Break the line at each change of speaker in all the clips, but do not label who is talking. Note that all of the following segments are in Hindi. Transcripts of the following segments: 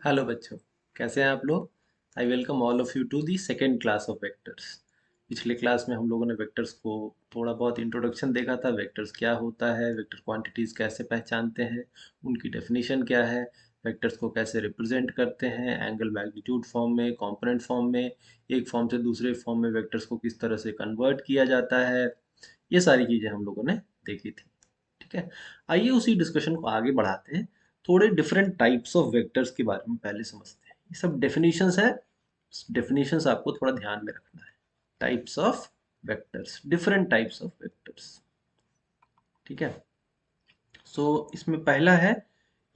हेलो बच्चों, कैसे हैं आप लोग। I welcome all of you to the second class of vectors. पिछले क्लास में हम लोगों ने वेक्टर्स को थोड़ा बहुत इंट्रोडक्शन देखा था। वेक्टर्स क्या होता है, वेक्टर क्वांटिटीज़ कैसे पहचानते हैं, उनकी डेफिनेशन क्या है, वेक्टर्स को कैसे रिप्रेजेंट करते हैं एंगल मैग्नीट्यूड फॉर्म में, कंपोनेंट फॉर्म में, एक फॉर्म से दूसरे फॉर्म में वेक्टर्स को किस तरह से कन्वर्ट किया जाता है। ये सारी चीज़ें हम लोगों ने देखी थी। ठीक है, आइए उसी डिस्कशन को आगे बढ़ाते हैं। थोड़े डिफरेंट टाइप्स ऑफ वेक्टर्स के बारे में पहले समझते हैं। ये सब डेफिनेशंस है, डेफिनेशंस आपको थोड़ा ध्यान में रखना है। Types of vectors, different types of vectors. ठीक है, सो इसमें पहला है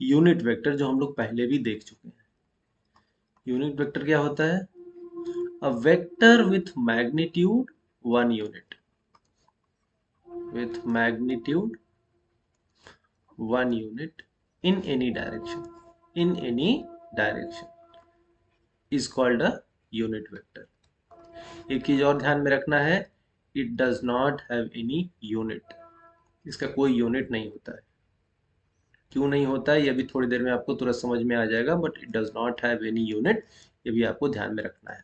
यूनिट वेक्टर, जो हम लोग पहले भी देख चुके हैं। यूनिट वेक्टर क्या होता है? A vector with magnitude 1 unit, with magnitude 1 unit in any direction is called a unit vector. एक चीज और ध्यान में रखना है, it does not have any unit. इसका कोई यूनिट नहीं होता है। क्यों नहीं होता है ये भी थोड़ी देर में आपको तुरंत समझ में आ जाएगा, but it does not have any unit, ये भी आपको ध्यान में रखना है।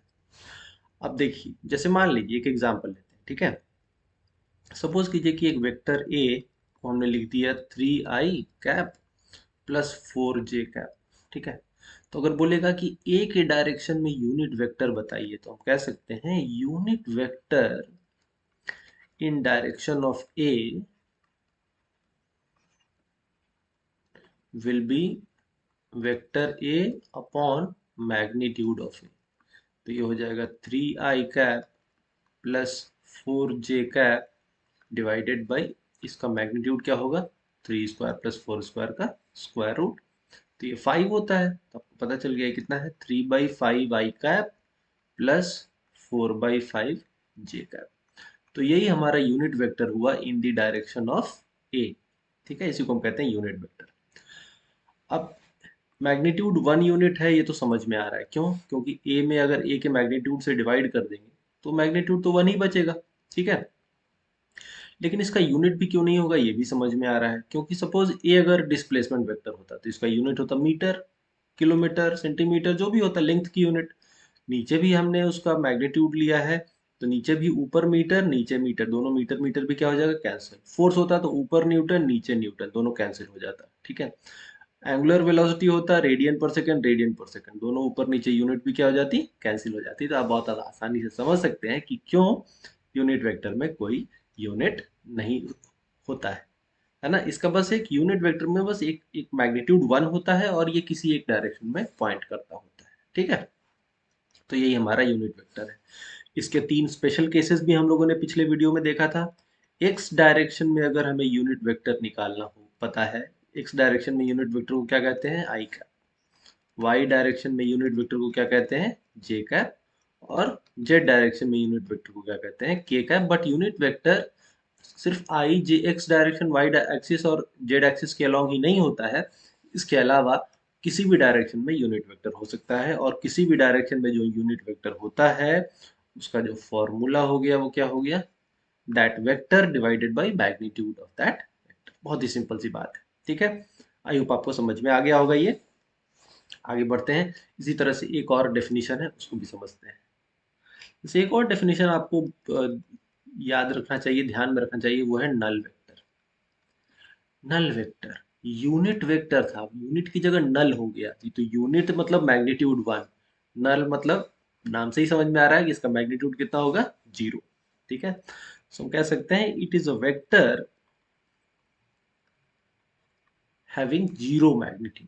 अब देखिए, जैसे मान लीजिए एक एग्जांपल लेते हैं। ठीक है, सपोज कीजिए कि एक वेक्टर ए को हमने लिख दिया 3i cap plus 4j cap. ठीक है, तो अगर बोलेगा कि ए के डायरेक्शन में यूनिट वेक्टर बताइए, तो हम कह सकते हैं unit vector in direction of A will be vector A upon magnitude of A. तो ये हो जाएगा 3i cap plus 4j cap divided by, इसका मैग्नीट्यूड क्या होगा, 3 स्क्वायर प्लस 4 स्क्वायर का स्क्वायर रूट। तो ये 5 होता है, तो आपको पता चल गया कितना है, 3/5i cap plus 4/5j cap. तो यही हमारा यूनिट वेक्टर हुआ इन द डायरेक्शन ऑफ ए। ठीक है, इसी को हम कहते हैं यूनिट वेक्टर। अब मैग्नीट्यूड 1 यूनिट है, ये तो समझ में आ रहा है। क्यों? क्योंकि ए में अगर ए के मैग्नीट्यूड से डिवाइड कर देंगे तो मैग्नीट्यूड तो 1 ही बचेगा। ठीक है, लेकिन इसका यूनिट भी क्यों नहीं होगा, ये भी समझ में आ रहा है। क्योंकि सपोज ए अगर डिस्प्लेसमेंट वेक्टर होता तो इसका यूनिट होता मीटर, किलोमीटर, सेंटीमीटर, जो भी होता लेंथ की यूनिट। नीचे भी हमने उसका मैग्नीट्यूड लिया है, तो नीचे भी ऊपर मीटर नीचे मीटर, दोनों मीटर मीटर भी क्या हो जाएगा, कैंसिल। फोर्स होता तो ऊपर न्यूटन नीचे न्यूटन, दोनों कैंसिल हो जाता। ठीक है, एंगुलर वेलोसिटी होता रेडियन पर सेकंड, दोनों ऊपर नीचे यूनिट भी क्या हो जाती, कैंसिल हो जाती। तो आप बहुत आसानी से समझ सकते हैं कि क्यों यूनिट वेक्टर में कोई यूनिट नहीं होता है ना। इसका बस एक यूनिट वेक्टर में बस एक एक मैग्नीट्यूड 1 होता है, और ये किसी एक डायरेक्शन में पॉइंट करता होता है। ठीक है, तो यही हमारा यूनिट वेक्टर है। इसके 3 स्पेशल केसेस भी हम लोगों ने पिछले वीडियो में देखा था। एक्स डायरेक्शन में अगर हमें यूनिट वेक्टर निकालना हो, पता है एक्स डायरेक्शन में यूनिट वेक्टर को क्या कहते हैं, आई कैप। वाई डायरेक्शन में यूनिट वेक्टर को क्या कहते हैं, जे कैप। और जेड डायरेक्शन में यूनिट वेक्टर को क्या कहते हैं, के कैप। बट यूनिट वेक्टर सिर्फ आई जे एक्स डायरेक्शन, वाई एक्सिस और जेड एक्सिस के अलॉन्ग ही नहीं होता है। इसके अलावा किसी भी डायरेक्शन में यूनिट वेक्टर हो सकता है, और किसी भी डायरेक्शन में जो यूनिट वेक्टर होता है उसका जो फॉर्मूला हो गया वो क्या हो गया, that vector divided by magnitude of that vector. बहुत ही सिंपल सी बात है। ठीक है, आई होप आपको समझ में आ गया होगा ये। आगे बढ़ते हैं, इसी तरह से एक और डेफिनेशन है, उसको भी समझते हैं। जैसे एक और डेफिनेशन आपको याद रखना चाहिए, ध्यान में रखना चाहिए, वो है null vector. Null vector unit vector था, यूनिट की जगह नल हो गया थी। तो यूनिट मतलब मैग्नीट्यूड 1, नल मतलब नाम से ही समझ में आ रहा है कि इसका मैग्नीट्यूड कितना होगा, 0। ठीक है, सो हम कह सकते हैं it is a vector having 0 magnitude.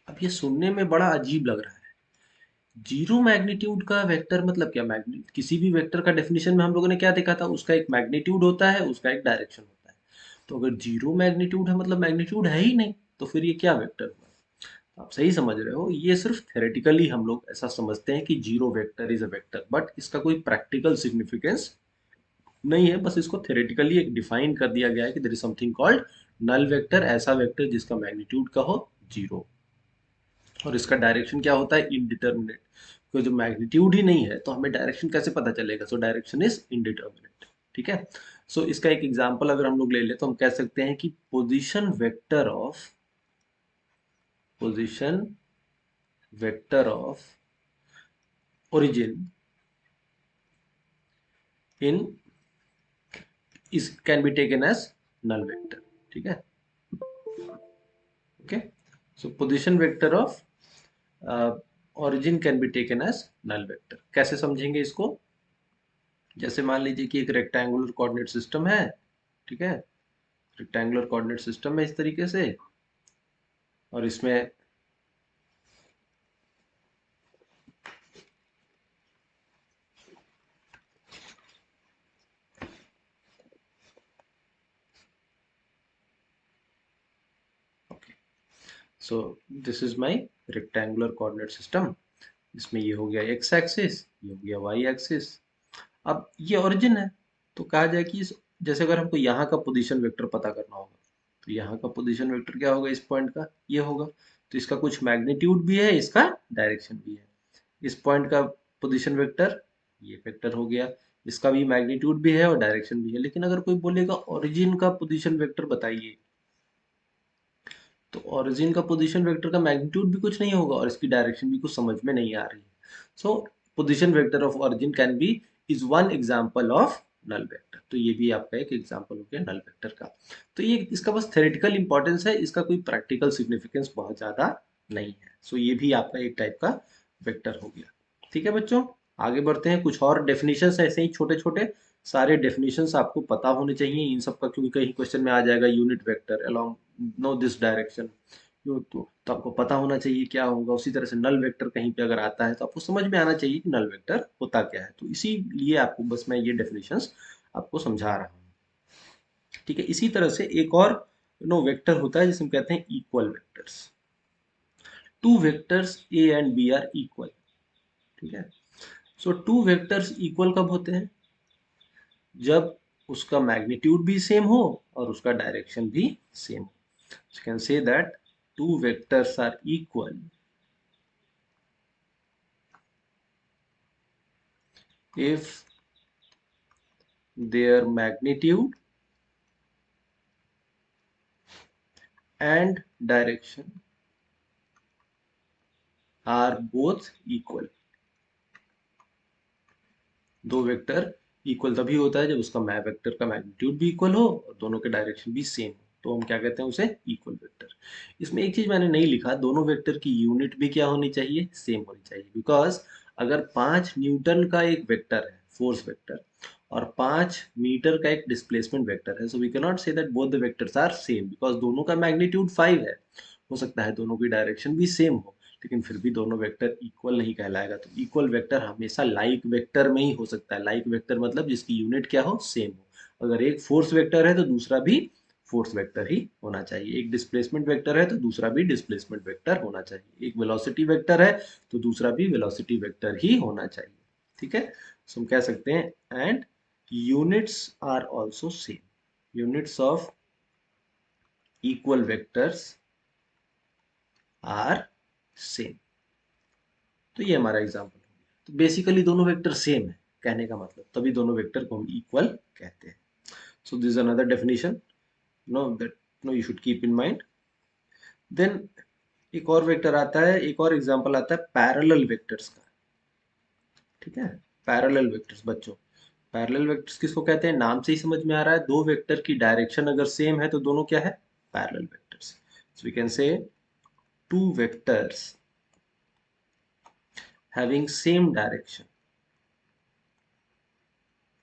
अब ये सुनने में बड़ा अजीब लग रहा है, 0 मैग्नीट्यूड का वेक्टर मतलब क्या। मैग्नीट्यूड किसी भी वेक्टर का डेफिनेशन में हम लोगों ने क्या देखा था, उसका एक मैग्नीट्यूड होता है, उसका एक डायरेक्शन होता है। तो अगर 0 मैग्नीट्यूड है मतलब मैग्नीट्यूड है ही नहीं, तो फिर ये क्या वेक्टर हुआ। तो आप सही समझ रहे हो, ये सिर्फ थेरेटिकली हम लोग ऐसा समझते हैं कि 0 vector is a vector, but इसका कोई प्रैक्टिकल सिग्निफिकेंस नहीं है। बस इसको थेरेटिकली एक डिफाइन कर दिया गया है कि there is something called null vector, ऐसा वेक्टर जिसका मैग्नीट्यूड का हो 0, और इसका डायरेक्शन क्या होता है, इनडिटर्मिनेट। तो जो मैग्नीट्यूड ही नहीं है तो हमें डायरेक्शन कैसे पता चलेगा, सो डायरेक्शन इज इनडिटर्मिनेट। ठीक है, सो इसका एक एग्जांपल अगर हम लोग ले ले तो हम कह सकते हैं कि position vector of origin in is can be taken as null vector. ठीक है, okay. So position vector of origin can be taken as null vector. कैसे समझेंगे इसको? जैसे मान लीजिए कि एक रेक्टेंगुलर कोऑर्डिनेट सिस्टम है, ठीक है, रेक्टेंगुलर कोऑर्डिनेट सिस्टम है इस तरीके से, और इसमें सो this is my rectangular coordinate system. इसमें ये हो गया एक्स एक्सिस, ये हो गया वाई एक्सिस. अब ये ओरिजिन है, तो कहा जाए कि जैसे अगर हमको यहाँ का पोजीशन वेक्टर पता करना होगा, तो यहाँ का पोजीशन वेक्टर क्या होगा, इस पॉइंट का ये होगा. तो इसका कुछ मैग्नीट्यूड भी है, इसका डायरेक्शन भी है. इस पॉइंट का पोजीशन वेक्टर ये वेक्टर हो गया, इसका भी मैग्नीट्यूड भी है और डायरेक्शन भी है. लेकिन अगर कोई बोलेगा ओरिजिन का पोजीशन वेक्टर बताइए, तो ओरिजिन का पोजीशन वेक्टर का मैग्नीट्यूड भी कुछ नहीं होगा और इसकी डायरेक्शन भी कुछ समझ में नहीं आ रही है. So position vector of origin can be is one example of null vector. तो ये भी आपका एक एग्जांपल हो गया नल वेक्टर का. तो ये इसका बस थ्योरेटिकल इंपॉर्टेंस है, इसका कोई प्रैक्टिकल सिग्निफिकेंस बहुत ज्यादा नहीं है. सो ये भी आपका एक टाइप का वेक्टर हो गया. ठीक है बच्चों, आगे बढ़ते हैं. कुछ और डेफिनेशंस ऐसे ही छोटे छोटे सारे डेफिनेशंस आपको पता होने चाहिए इन सब का, क्योंकि कहीं क्वेश्चन में आ जाएगा unit vector along no this direction. तो आपको पता होना चाहिए क्या होगा. उसी तरह से नल वेक्टर कहीं पे अगर आता है तो आपको समझ में आना चाहिए कि नल वेक्टर होता क्या है. तो इसीलिए आपको बस मैं ये डेफिनेशंस आपको समझा रहा हूँ. ठीक है, इसी तरह से एक और वेक्टर होता है जिसे हम कहते हैं equal vectors. Two vectors A and B are equal. ठीक है, सो टू वेक्टर्स इक्वल कब होते हैं? जब उसका मैग्नीट्यूड भी सेम हो और उसका डायरेक्शन भी सेम हो. So you can say that two vectors are equal if their magnitude and direction are both equal. दो वेक्टर इक्वल तभी होता है जब उसका वेक्टर का मैग्नीट्यूड भी इक्वल हो और दोनों के डायरेक्शन भी सेम हो, तो हम क्या कहते हैं उसे इक्वल वेक्टर. इसमें एक चीज मैंने नहीं लिखा, दोनों वेक्टर की यूनिट भी क्या होनी चाहिए, सेम होनी चाहिए. बिकॉज अगर 5 न्यूटन का एक वेक्टर है फोर्स वेक्टर और 5 मीटर का एक डिस्प्लेसमेंट वेक्टर है, so we can not say that both the vectors are same, because दोनों का मैग्नीट्यूड 5 है. हो सकता है दोनों की डायरेक्शन भी सेम हो, लेकिन फिर भी दोनों वेक्टर इक्वल नहीं कहलाएगा. तो इक्वल वेक्टर हमेशा लाइक वेक्टर में ही हो सकता है. लाइक वेक्टर मतलब जिसकी यूनिट क्या हो, सेम हो. अगर एक फोर्स वेक्टर है तो दूसरा भी फोर्स वेक्टर ही होना चाहिए. एक डिस्प्लेसमेंट वेक्टर है तो दूसरा भी डिस्प्लेसमेंट वेक्टर होना चाहिए. एक वेलोसिटी वेक्टर है तो दूसरा भी वेलोसिटी वेक्टर ही होना चाहिए. ठीक है, सो हम कह सकते हैं and units are also same. Units of equal vectors are same. तो ये हमारा एग्जाम्पल हो गया. तो बेसिकली दोनों वेक्टर सेम है कहने का मतलब, तभी दोनों वेक्टर को हम इक्वल कहते हैं. So this is another definition that you should keep in mind. Then एक और वेक्टर आता है, एक और एग्जांपल आता है पैरेलल वेक्टर्स का. ठीक है, पैरेलल वेक्टर्स बच्चों, पैरेलल वेक्टर्स किसको कहते हैं, नाम से ही समझ में आ रहा है. दो वेक्टर की डायरेक्शन अगर सेम है तो दोनों क्या है, parallel vectors. So we can say two vectors having same direction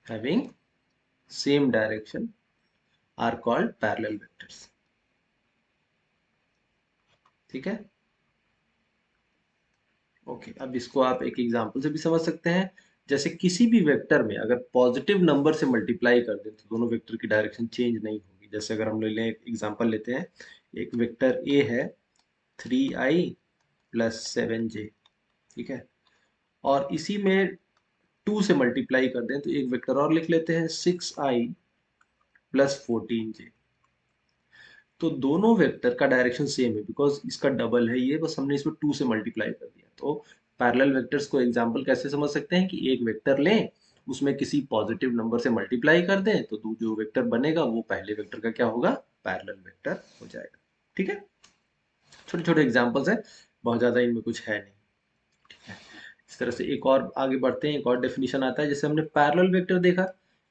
having same direction are called parallel vectors. ठीक है, ओके. अब इसको आप एक एग्जांपल से भी समझ सकते हैं. जैसे किसी भी वेक्टर में अगर पॉजिटिव नंबर से मल्टीप्लाई कर दें तो दोनों वेक्टर की डायरेक्शन चेंज नहीं होगी. जैसे अगर हम ले लें, एक एग्जांपल लेते हैं, एक वेक्टर ए है 3i + 7j. ठीक है, और इसी में 2 से मल्टीप्लाई कर दें तो एक वेक्टर और लिख लेते हैं 6i + 14j. तो दोनों वेक्टर का डायरेक्शन सेम है बिकॉज इसका डबल है ये, बस हमने इसमें 2 से मल्टीप्लाई कर दिया. तो पैरेलल वेक्टर्स को एग्जांपल कैसे समझ सकते हैं कि एक वेक्टर लें, उसमें किसी पॉजिटिव नंबर से मल्टीप्लाई कर दें तो जो वेक्टर बनेगा वो पहले वेक्टर का क्या होगा, पैरेलल वेक्टर हो जाएगा. ठीक है, छोटे छोटे एग्जाम्पल्स हैं, बहुत ज़्यादा इनमें कुछ है नहीं। ठीक है, इस तरह से एक और आगे बढ़ते हैं, एक और डेफिनेशन आता है। जैसे हमने पैरेलल वेक्टर देखा,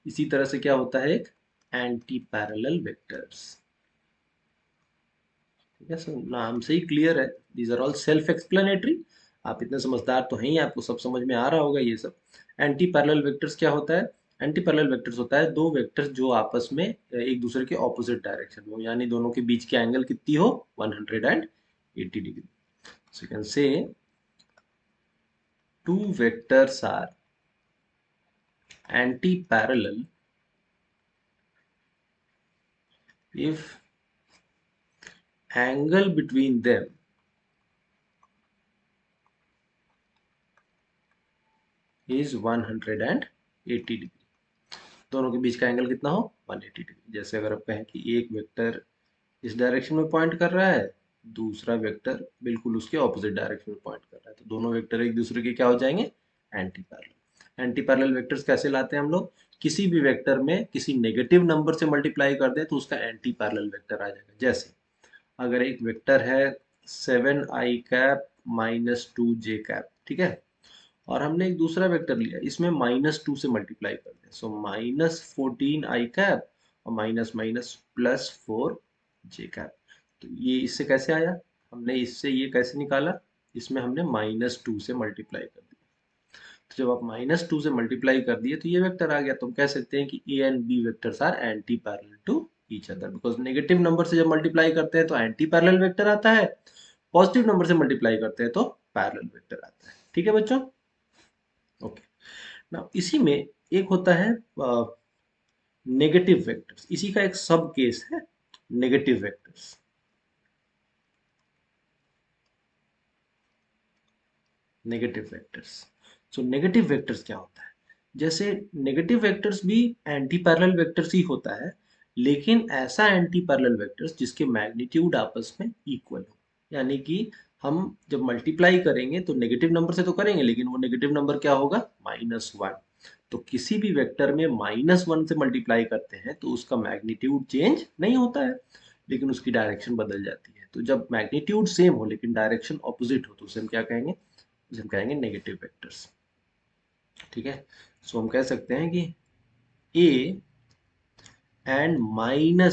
इसी तरह से क्या होता है एक एंटी पैरेलल वेक्टर्स। ठीक है, सो नाम से ही क्लियर है, these are all self explanatory. आप इतने समझदार तो हैं ही, आपको सब समझ में आ रहा होगा ये सब। एंटी पैरेलल वेक्टर्स क्या होता है? एंटी पैरेलल वेक्टर्स होता है दो वेक्टर्स जो आपस में एक दूसरे के ऑपोजिट डायरेक्शन में हो, यानी दोनों के बीच की एंगल कितनी हो, 180 degree. So you can say two vectors are anti-parallel if angle between them is 180 degree. दोनों के बीच का एंगल कितना हो, 180 डिग्री। जैसे अगर आप कहें कि एक वेक्टर इस डायरेक्शन में पॉइंट कर रहा है, दूसरा वेक्टर बिल्कुल उसके ऑपोजिट डायरेक्शन में पॉइंट कर रहा है, तो दोनों वेक्टर एक दूसरे के क्या हो जाएंगे, anti parallel. Anti parallel vectors कैसे लाते हैं हम लोग? किसी भी वेक्टर में किसी नेगेटिव नंबर से मल्टीप्लाई कर दें तो उसका एंटी पैरेलल वेक्टर आ जाएगा। जैसे अगर एक वेक्टर है 7i कैप -2j कैप, ठीक है, और हमने एक दूसरा वेक्टर लिया, इसमें -2 से मल्टीप्लाई कर दें, सो -14i कैप और माइनस माइनस +4j कैप। तो ये इससे कैसे आया, हमने इससे ये कैसे निकाला, इसमें हमने -2 से मल्टीप्लाई कर दिया। तो जब आप -2 से मल्टीप्लाई कर दिए तो ये वेक्टर आ गया। तो हम कह सकते हैं कि A and B vectors are anti parallel to each other, because negative number से जब मल्टीप्लाई करते हैं तो एंटी पैरेलल वेक्टर आता है, पॉजिटिव नंबर से मल्टीप्लाई करते हैं तो पैरेलल वेक्टर आता है। ठीक है बच्चों, ओके। नाउ इसी में एक होता है नेगेटिव वेक्टर्स, इसी का एक सब केस है negative vectors. Negative vectors, so negative vectors क्या होता है? जैसे नेगेटिव वेक्टर्स भी एंटी पैरेलल वेक्टर्स ही होता है, लेकिन ऐसा एंटी पैरेलल वेक्टर्स जिसके मैग्नीट्यूड आपस में इक्वल हो, यानी कि हम जब मल्टीप्लाई करेंगे तो नेगेटिव नंबर से तो करेंगे, लेकिन वो नेगेटिव नंबर क्या होगा, -1। तो किसी भी वेक्टर में -1 से मल्टीप्लाई करते हैं तो उसका मैग्नीट्यूड चेंज नहीं होता है, लेकिन उसकी डायरेक्शन बदल जाती है। तो जब मैग्नीट्यूड सेम हो लेकिन डायरेक्शन ऑपोजिट हो तो उसे हम क्या कहेंगे, उसे हम कहेंगे नेगेटिव वेक्टर्स। ठीक है, सो हम कह सकते हैं कि A and -a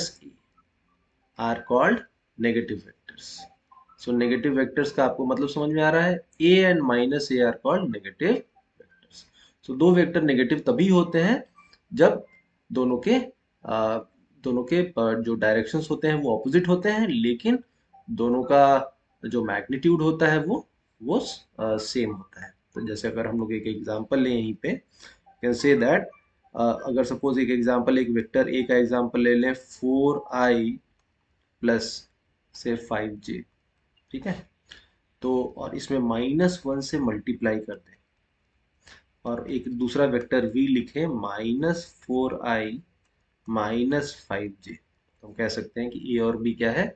are called negative vectors. So negative vectors का आपको मतलब समझ में आ रहा है, A and -a are called negative vectors. So दो वेक्टर नेगेटिव तभी होते हैं जब दोनों के जो डायरेक्शंस होते हैं वो ऑपोजिट होते हैं, लेकिन दोनों का जो मैग्नीट्यूड होता है वो सेम होता है। तो जैसे अगर हम लोग एक एग्जांपल लें यहीं पे, कैन से दैट अगर सपोज एक एग्जांपल, एक वेक्टर ए का एग्जांपल ले लें, 4i प्लस से 5j, ठीक है, तो और इसमें -1 से मल्टीप्लाई कर दें, और एक दूसरा वेक्टर v लिखे -4i -5j, तो हम कह सकते हैं कि ए और बी क्या है,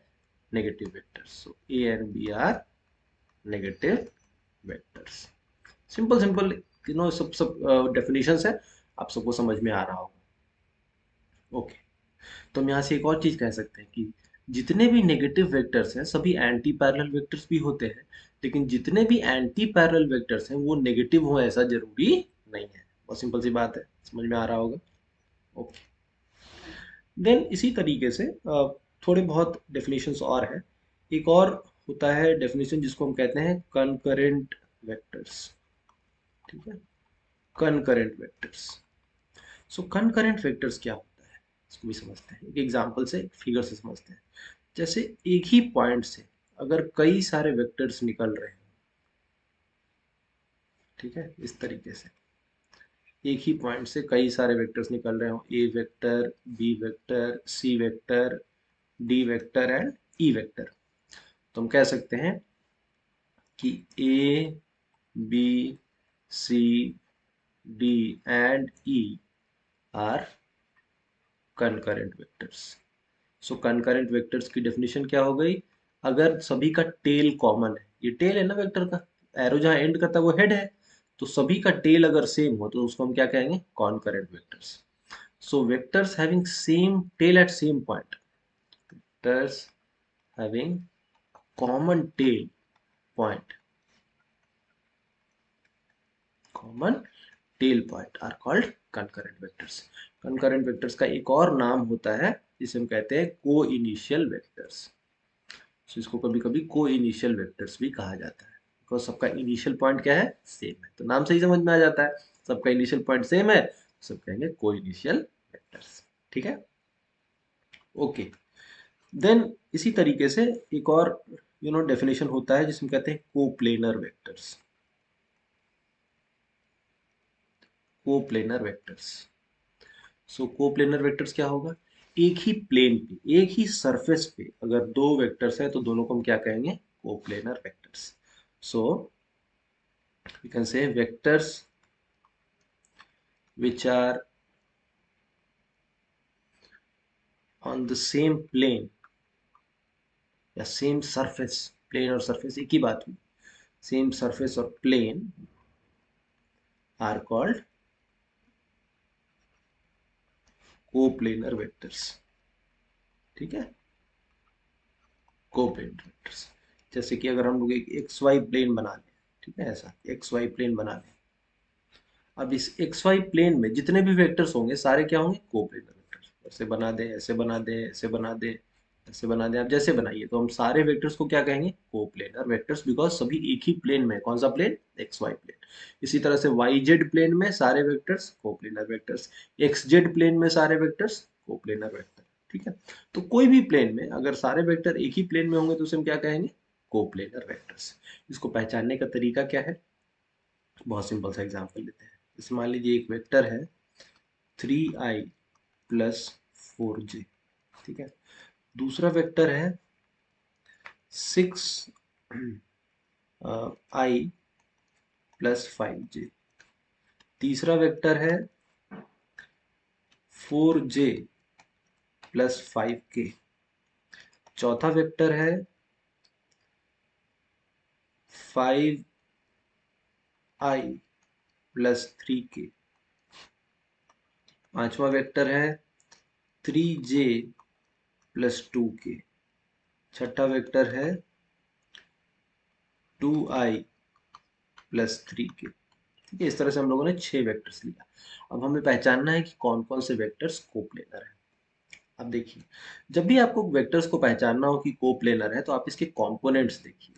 negative vectors. So A and B are negative vectors. Simple simple, सब सब डेफिनेशंस है, आप सबको समझ में आ रहा होगा। ओके, तो हम यहाँ से एक और चीज कह सकते हैं कि जितने भी नेगेटिव वेक्टर्स हैं सभी एंटी पैरेलल वेक्टर्स भी होते हैं, लेकिन जितने भी एंटी पैरेलल वेक्टर्स हैं वो नेगेटिव हो ऐसा जरूरी नहीं है। बहुत सिंपल सी बात है, समझ में आ रहा होगा। ओके, देन इसी तरीके से थोड़े बहुत डेफिनेशंस और हैं। एक और होता है डेफिनेशन जिसको हम कहते हैं कनकरेंट वेक्टर्स। ठीक है, concurrent vectors. So concurrent vectors क्या होता है, इसको भी समझते हैं, एक एग्जांपल से, फिगर से समझते हैं। जैसे एक ही पॉइंट से अगर कई सारे वेक्टर्स निकल रहे हैं, ठीक है, इस तरीके से एक ही पॉइंट से कई सारे वेक्टर्स निकल रहे हो, A vector, B vector, C vector, D vector and E vector, तो हम कह सकते हैं कि A B C D and E are concurrent vectors. So concurrent vectors की डेफिनेशन क्या हो गई, अगर सभी का टेल कॉमन है, ये टेल है ना वेक्टर का, एरो जहां एंड करता है वो हेड है, तो सभी का टेल अगर सेम हो तो उसको हम क्या कहेंगे, concurrent vectors. So vectors having same tail at same point, vectors having common tail point, common tail point are called concurrent vectors. Concurrent vectors का एक और नाम होता है जिसे हम कहते हैं को इनिशियल वेक्टर्स। तो इसको कभी कभी को इनिशियल वेक्टर्स भी कहा जाता है, बिकॉज सबका इनिशियल पॉइंट क्या है, सेम है। तो नाम से ही समझ में आ जाता है, सबका इनिशियल पॉइंट सेम है, सब कहेंगे को इनिशियल वेक्टर्स। ठीक है, ओके। देन इसी तरीके से एक और डेफिनेशन होता है जिसमें कहते हैं कोप्लेनर वेक्टर्स। कोप्लेनर वेक्टर्स, सो कोप्लेनर वेक्टर्स क्या होगा, एक ही प्लेन पे, एक ही सरफेस पे अगर दो वेक्टर्स है तो दोनों को हम क्या कहेंगे, coplanar vectors. So we can say vectors which are on the same plane या सेम सरफेस, प्लेन और सरफेस एक ही बात हुई, सेम सरफेस और plane are called coplanar vectors. ठीक है, कोप्लेनर वेक्टर्स, जैसे कि अगर हम लोग एक एक्स वाई प्लेन बना लें, ठीक है, ऐसा एक्स वाई प्लेन बना लें, अब इस एक्स वाई प्लेन में जितने भी वेक्टर्स होंगे सारे क्या होंगे, कोप्लेनर वेक्टर्स। ऐसे बना दें, ऐसे बना दें, ऐसे बना दें, ऐसे बना दें, आप जैसे बनाइए, तो हम सारे वेक्टर्स को क्या कहेंगे, कोप्लेनर वेक्टर्स, बिकॉज सभी एक ही प्लेन में। कौन सा प्लेन, एक्स वाई प्लेन। इसी तरह से वाई जेड प्लेन में सारे vectors coplanar vectors, X Z plane में सारे वेक्टर्स कोप्लेनर वेक्टर। ठीक है, तो कोई भी प्लेन में अगर सारे वेक्टर एक ही प्लेन में होंगे तो उसे हम क्या कहेंगे, कोप्लेनर वेक्टर्स। इसको पहचानने का तरीका क्या है, बहुत सिंपल सा एग्जांपल लेते हैं। जैसे मान लीजिए एक वेक्टर है 3i+4j, ठीक है। दूसरा वेक्टर है 6i+5j। तीसरा वेक्टर है 4j+5k। चौथा वेक्टर है 5i+3k। पांचवा वेक्टर है 3j+2k। छठा वेक्टर है 2i+3k। ठीक है, इस तरह से हम लोगों ने 6 वेक्टर्स लिया। अब हमें पहचानना है कि कौन कौन से वेक्टर्स कोप्लेनर है। अब देखिए, जब भी आपको वेक्टर्स को पहचानना हो कि कोप्लेनर है तो आप इसके कंपोनेंट्स देखिए।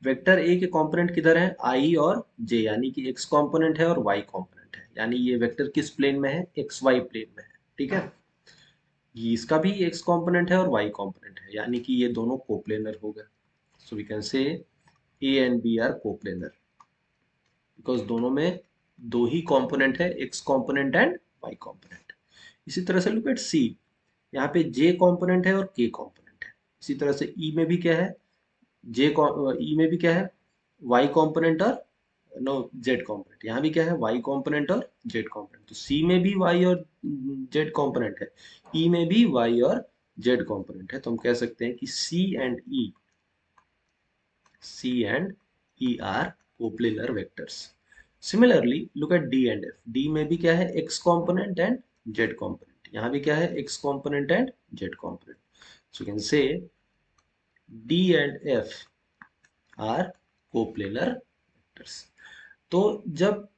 वेक्टर ए के कंपोनेंट किधर है, आई और जे, यानी कि एक्स कंपोनेंट है और वाई कंपोनेंट है, यानी ये वेक्टर किस प्लेन में है, एक्स वाई प्लेन में है। ठीक है, ये इसका भी एक्स कंपोनेंट है और वाई कंपोनेंट है, यानी कि ये दोनों कोप्लेनर हो गए। सो we can say A and B are coplanar, because दोनों में दो ही कंपोनेंट है, X component and Y component. इसी तरह से लुक एट सी, यहाँ पे जे कंपोनेंट है और के कंपोनेंट है। इसी तरह से ई में भी क्या है, जे ई में भी क्या है, वाई कंपोनेंट और नो जेड कंपोनेंट। यहाँ भी क्या है, वाई कंपोनेंट और जेड कंपोनेंट। तो सी में भी वाई और जेड कंपोनेंट है, ई में भी वाई और जेड कंपोनेंट है। तो हम कह सकते हैं कि C and E are coplanar vectors. Similarly look at D and F, D में भी क्या है, X component and Z component. यहाँ भी क्या है, X component and Z component. So can say D and F are coplanar vectors. तो जब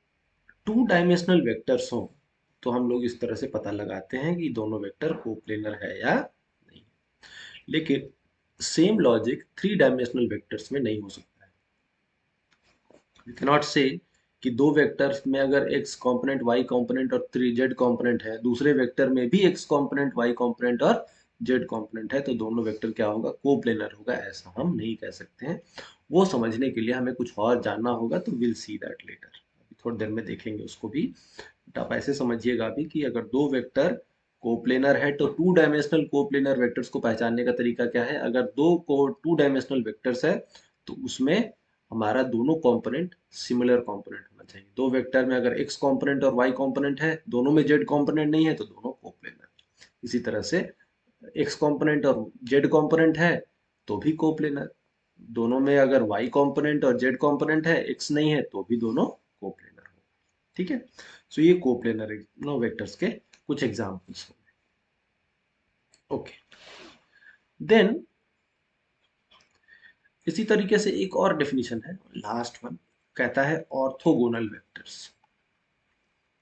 टू डायमेंशनल वेक्टर्स हो तो हम लोग इस तरह से पता लगाते हैं कि दोनों वेक्टर कोप्लेनर है या नहीं। लेकिन same logic three dimensional vectors में नहीं हो सकता है। यू कैन नॉट से कि दो वेक्टर्स में अगर एक्स कंपोनेंट वाई कंपोनेंट और थ्री जेड कंपोनेंट है, दूसरे वेक्टर में भी एक्स कंपोनेंट वाई कंपोनेंट और जेड कंपोनेंट है, तो दोनों वेक्टर क्या होगा, कोप्लेनर होगा। ऐसा हम नहीं कह सकते हैं। वो समझने के लिए हमें कुछ और जानना होगा, तो विल सी दैट लेटर, थोड़ी देर में देखेंगे उसको भी। बट आप ऐसे समझिएगा भी कि अगर दो वेक्टर कोप्लेनर है तो टू डायमेंशनल कोप्लेनर वेक्टर्स को पहचानने का तरीका क्या है, अगर दो को टू डायमेंशनल वेक्टर्स है तो उसमें हमारा दोनों कंपोनेंट सिमिलर कंपोनेंट होना चाहिए। दो वेक्टर में अगर एक्स कंपोनेंट और वाई कंपोनेंट है, दोनों में जेड कंपोनेंट नहीं है, तो दोनों कोप्लेनर। इसी तरह से एक्स कंपोनेंट और जेड कंपोनेंट है तो भी कोप्लेनर। दोनों में अगर वाई कंपोनेंट और जेड कंपोनेंट है, एक्स नहीं है, तो भी दोनों कोप्लेनर हो। ठीक है, सो ये कोप्लेनर नो वेक्टर्स के कुछ एग्जांपल्स हो गए। ओके, देन इसी तरीके से एक और डेफिनेशन है, लास्ट वन, कहता है ऑर्थोगोनल वेक्टर्स।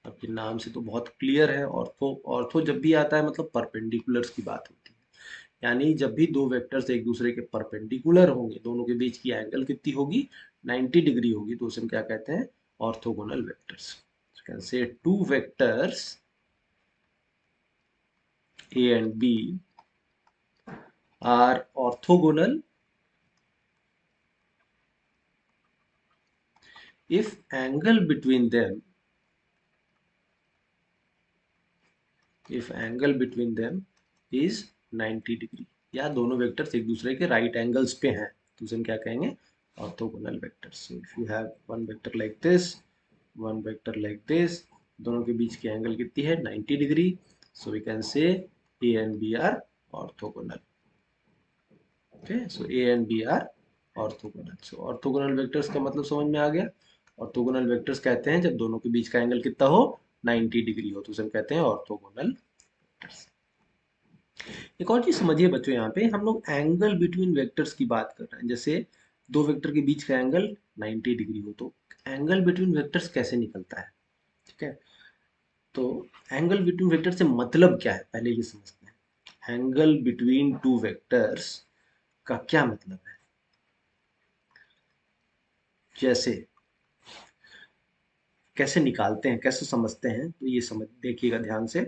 आपके नाम से तो बहुत क्लियर है, ऑर्थो ऑर्थो जब भी आता है मतलब परपेंडिकुलर्स की बात होती है, यानी जब भी दो वेक्टर्स एक दूसरे के परपेंडिकुलर होंगे, दोनों के बीच की एंगल कितनी होगी, 90 डिग्री होगी, तो उसे हम क्या कहते हैं, orthogonal vectors. Can say two vectors A and B are orthogonal if angle between them is 90 degree, या दोनों वेक्टर्स एक दूसरे के राइट एंगल्स पे हैं, तो उसे हम क्या कहेंगे, orthogonal vectors. So if you have one vector like this, one vector like this, दोनों के बीच की एंगल कितनी है, 90 degree, so we can say A and B are orthogonal. Okay, so A and B are orthogonal. So orthogonal vectors का मतलब समझ में आ गया। ऑर्थोगोनल वेक्टर्स कहते हैं जब दोनों के बीच का एंगल कितना हो, 90 डिग्री हो, तो उसे हम कहते हैं ऑर्थोगोनल वेक्टर्स। एक और चीज समझिए बच्चों, यहाँ पे हम लोग एंगल बिटवीन वेक्टर्स की बात कर रहे हैं। जैसे दो वेक्टर के बीच का एंगल 90 डिग्री हो, तो एंगल बिटवीन वेक्टर्स कैसे निकलता है, ठीक है। तो एंगल बिटवीन वेक्टर से मतलब क्या है, पहले ये समझते हैं। एंगल बिटवीन टू वेक्टर्स का क्या मतलब है। जैसे कैसे निकालते हैं, कैसे समझते हैं, तो ये समझ देखिएगा ध्यान से।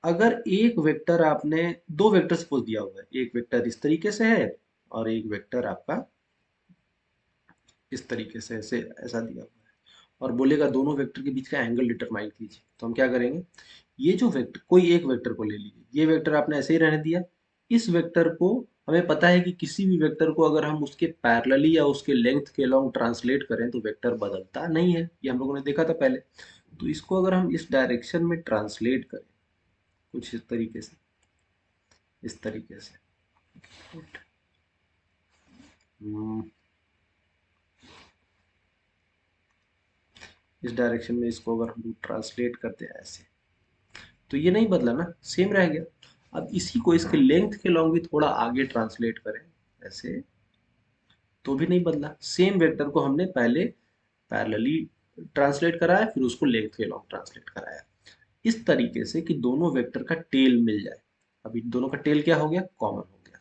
अगर एक वेक्टर आपने, दो वेक्टर सपोज दिया हुआ है, एक वेक्टर इस तरीके से है और एक वेक्टर आपका इस तरीके से ऐसे ऐसा दिया हुआ है, और बोलेगा दोनों वेक्टर के बीच का एंगल डिटरमाइन कीजिए, तो हम क्या करेंगे, ये जो वेक्टर, कोई एक वेक्टर को ले लीजिए, ये वेक्टर आपने ऐसे ही रहने दिया, इस वेक्टर को हमें पता है कि किसी भी वेक्टर को अगर हम उसके पैरेलली या उसके लेंथ के अलॉन्ग ट्रांसलेट करें तो वेक्टर बदलता नहीं है, ये हम लोगों ने देखा था पहले। तो इसको अगर हम इस डायरेक्शन में ट्रांसलेट करें कुछ इस तरीके से, इस तरीके से, हम्म, इस डायरेक्शन में इसको अगर हम ट्रांसलेट करते हैं ऐसे, तो ये नहीं बदला ना, सेम रह गया। अब इसी को इसके लेंथ के लॉन्ग भी थोड़ा आगे ट्रांसलेट करें ऐसे, तो भी नहीं बदला, सेम वेक्टर को हमने पहले पैरेलली ट्रांसलेट कराया, फिर उसको लेंथ के लॉन्ग ट्रांसलेट कराया, इस तरीके से कि दोनों वेक्टर का टेल मिल जाए। अभी दोनों का टेल क्या हो गया, कॉमन हो गया।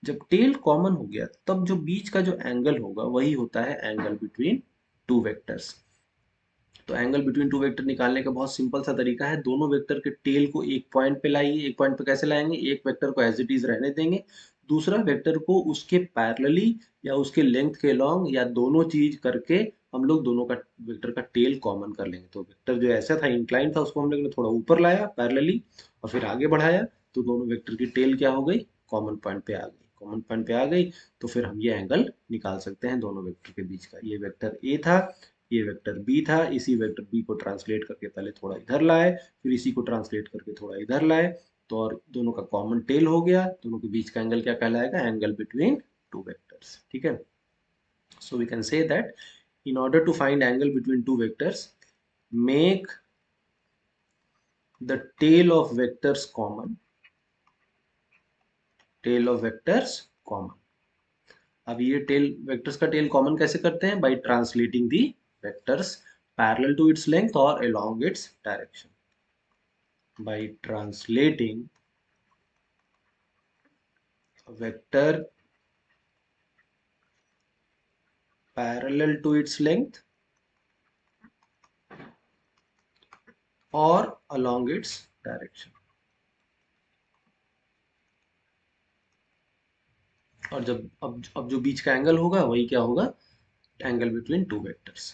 जब टेल कॉमन हो गया तब जो बीच का जो एंगल होगा वही होता है एंगल बिटवीन टू वेक्टर्स। तो एंगल बिटवीन टू वेक्टर निकालने का बहुत सिंपल सा तरीका है, दोनों वेक्टर के टेल को एक पॉइंट पे लाइए। एक पॉइंट पे कैसे लाएंगे, एक वेक्टर को एज इट इज रहने देंगे, दूसरा वेक्टर को उसके पैरेलली या उसके लेंथ के लॉन्ग या दोनों चीज करके हम लोग दोनों का वेक्टर का टेल कॉमन कर लेंगे। तो वेक्टर जो ऐसा था इंक्लाइन था उसको हम लोग ने थोड़ा ऊपर लाया पैरेलली और फिर आगे बढ़ाया, तो दोनों वेक्टर की टेल क्या हो गई, कॉमन पॉइंट पे आ गई। कॉमन पॉइंट पे आ गई तो फिर हम ये एंगल निकाल सकते हैं दोनों वेक्टर के बीच का। ये वेक्टर ए था, ये वेक्टर बी था, इसी वेक्टर बी को ट्रांसलेट करके पहले थोड़ा इधर लाए, फिर इसी को ट्रांसलेट करके थोड़ा इधर लाए, तो और दोनों का कॉमन टेल हो गया, दोनों के बीच का एंगल क्या कहलाएगा, एंगल बिटवीन टू वेक्टर्स, ठीक है। So we can say that in order to find angle between two vectors, make the tail of vectors common, tail of vectors common। अब ये टेल वेक्टर्स का टेल कॉमन कैसे करते हैं, by translating the vectors parallel to its length और along its direction, by translating a vector parallel to its length or along its direction। और जब अब जो बीच का एंगल होगा वही क्या होगा, एंगल बिटवीन टू वेक्टर्स।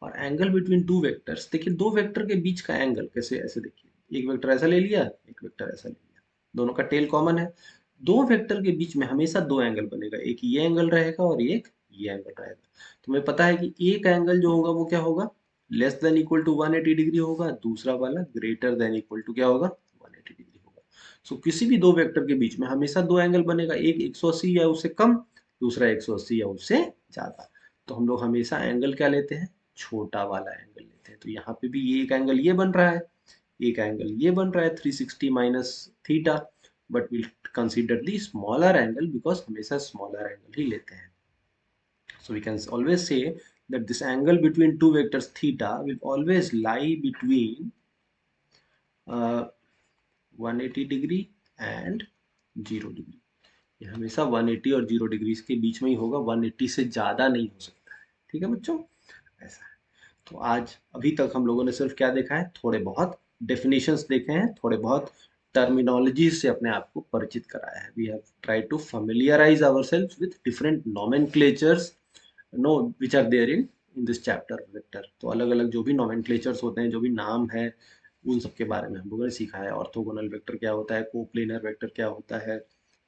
और एंगल बिटवीन टू वेक्टर्स, देखिए दो वेक्टर के बीच का एंगल कैसे, ऐसे देखिए, एक वेक्टर ऐसा ले लिया, एक वेक्टर ऐसा ले लिया, दोनों का टेल कॉमन है, दो वेक्टर के बीच में हमेशा दो एंगल बनेगा, एक ये एंगल रहेगा और एक ये एंगल रहेगा। तो हमें पता है कि एक एंगल जो होगा वो क्या होगा, less than equal to 180 degree होगा, दूसरा वाला ग्रेटर देन इक्वल टू क्या होगा, 180 डिग्री होगा। सो किसी भी दो वेक्टर के बीच में हमेशा दो एंगल बनेगा, एक 180 या उससे कम, दूसरा 180 या उससे ज्यादा। तो हम लोग हमेशा एंगल क्या लेते हैं, छोटा वाला एंगल लेते हैं। तो यहाँ पे भी ये एक एंगल ये बन रहा है, एक एंगल ये बन रहा है 360 minus theta, but will consider the smaller angle because हमेशा स्मॉलर एंगल ही लेते हैं। So we can always say that this angle between two vectors theta will always lie between 180 degree and 0 degree. ये हमेशा 180 और 0 डिग्री के बीच में ही होगा, 180 से ज़्यादा नहीं हो सकता है। ठीक है बच्चों, ऐसा है। तो आज अभी तक हम लोगों ने सिर्फ क्या देखा है, थोड़े बहुत डेफिनेशंस देखे हैं, थोड़े बहुत टर्मिनोलॉजी से अपने आप को परिचित कराया है। We have try to familiarize ourselves with different nomenclatures no which are there in this chapter vector. तो अलग अलग जो भी नोमेनक्लेचर्स होते हैं, जो भी नाम है, उन सब के बारे में हम लोगों ने सीखा है। ऑर्थोगोनल वेक्टर क्या होता है, कोप्लेनर वेक्टर क्या होता है,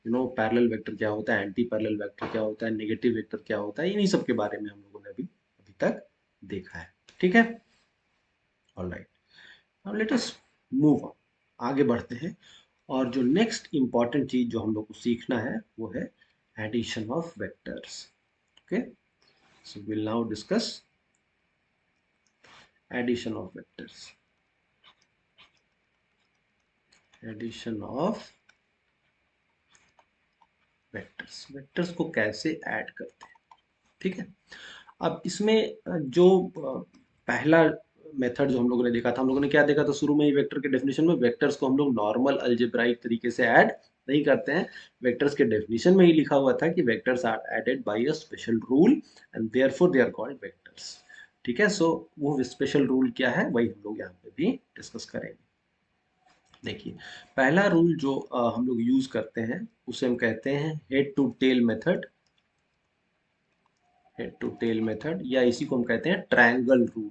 पैरेलल वेक्टर क्या होता है, एंटी पैरेलल वेक्टर क्या होता है, नेगेटिव वेक्टर क्या होता है, इन्हीं सब के बारे में हम लोगों ने अभी अभी तक देखा है। ठीक है, alright, now let us move on, आगे बढ़ते हैं। और जो नेक्स्ट इंपॉर्टेंट चीज जो हम लोग को सीखना है वो है addition of vectors. Okay, so we'll now discuss addition of vectors, addition of vectors को कैसे ऐड करते हैं। ठीक है, अब इसमें जो पहला मेथड जो हम लोगों ने देखा था, हम लोगों ने क्या देखा था शुरू में ही वेक्टर के डेफिनेशन में, वेक्टर्स को हम लोग नॉर्मल अलजेब्राइक तरीके से ऐड नहीं करते हैं। वेक्टर्स के डेफिनेशन में ही लिखा हुआ था कि vectors are added by a special rule and therefore they are called vectors. ठीक है, सो वो स्पेशल रूल क्या है वही हम लोग यहाँ पे भी डिस्कस करेंगे। देखिए, पहला रूल जो हम लोग यूज करते हैं उसे हम कहते हैं head to tail method, head to tail method, या इसी को हम कहते हैं ट्रायंगल रूल।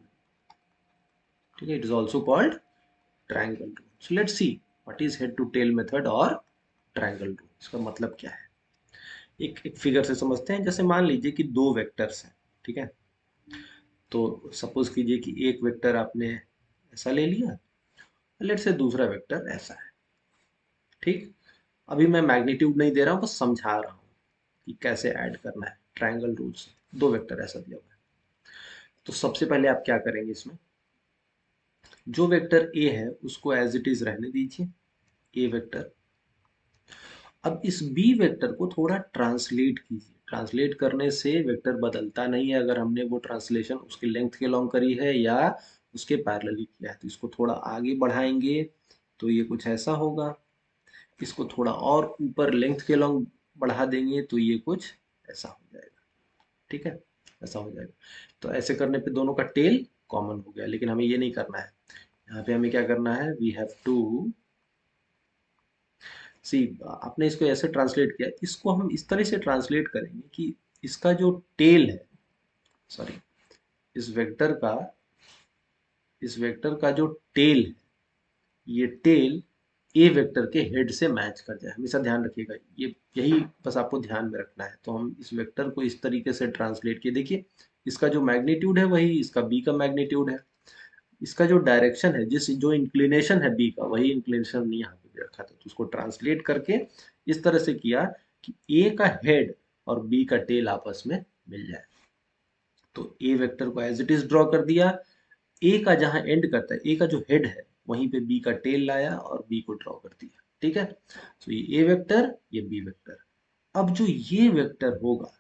ठीक है, it is also called triangle rule. So let's see what is head to tail method और ट्रायंगल रूल, इसका मतलब क्या है। एक एक फिगर से समझते हैं। जैसे मान लीजिए कि दो वेक्टर्स हैं, ठीक है, तो सपोज कीजिए कि एक वेक्टर आपने ऐसा ले लिया, लेट्स से दूसरा वेक्टर ऐसा है। ठीक, अभी मैं मैग्नीट्यूड नहीं दे रहा हूँ, बस समझा रहा हूँ कि कैसे ऐड करना है ट्रायंगल रूल से। दो वेक्टर ऐसा दिया हुआ है, तो सबसे पहले आप क्या करेंगे, इसमें जो वेक्टर ए है उसको एज इट इज रहने दीजिए, ए वेक्टर। अब इस बी वेक्टर को थोड़ा ट्रांसलेट कीजिए। ट्रांसलेट करने से वेक्टर बदलता नहीं है, अगर हमने वो ट्रांसलेशन उसके लेंथ के लॉन्ग करी है या उसके पैरेलली किया है। तो इसको थोड़ा आगे बढ़ाएंगे तो ये कुछ ऐसा होगा, इसको थोड़ा और ऊपर लेंथ के लॉन्ग बढ़ा देंगे तो ये कुछ ऐसा हो जाएगा। ठीक है, ऐसा हो जाएगा। तो ऐसे करने पे दोनों का टेल कॉमन हो गया, लेकिन हमें ये नहीं करना है। यहाँ पे हमें क्या करना है, वी हैव टू सी, आपने इसको ऐसे ट्रांसलेट किया, इसको हम इस तरह से ट्रांसलेट करेंगे कि इसका जो टेल है, सॉरी, इस वेक्टर का इस वेक्टर का जो टेल है, ये टेल ए वेक्टर के हेड से मैच कर जाए। हमेशा ध्यान रखिएगा, ये यही बस आपको ध्यान में रखना है। तो हम इस वेक्टर को इस तरीके से ट्रांसलेट किए। देखिए, इसका जो मैग्नीट्यूड है वही इसका बी का मैग्नीट्यूड है, इसका जो डायरेक्शन है, जिस जो इंक्लिनेशन है बी का, वही इंक्लिनेशन हमने यहाँ पे भी रखा था। तो उसको ट्रांसलेट करके इस तरह से किया कि ए का हेड और बी का टेल आपस में मिल जाए। तो ए वेक्टर को एज इट इज ड्रॉ कर दिया, ए का जहां एंड करता है, ए का जो हेड है वहीं पे बी का टेल लाया और बी को ड्रॉ कर दिया। ठीक है, तो ये ए वेक्टर, ये बी वेक्टर। अब जो ये वेक्टर होगा,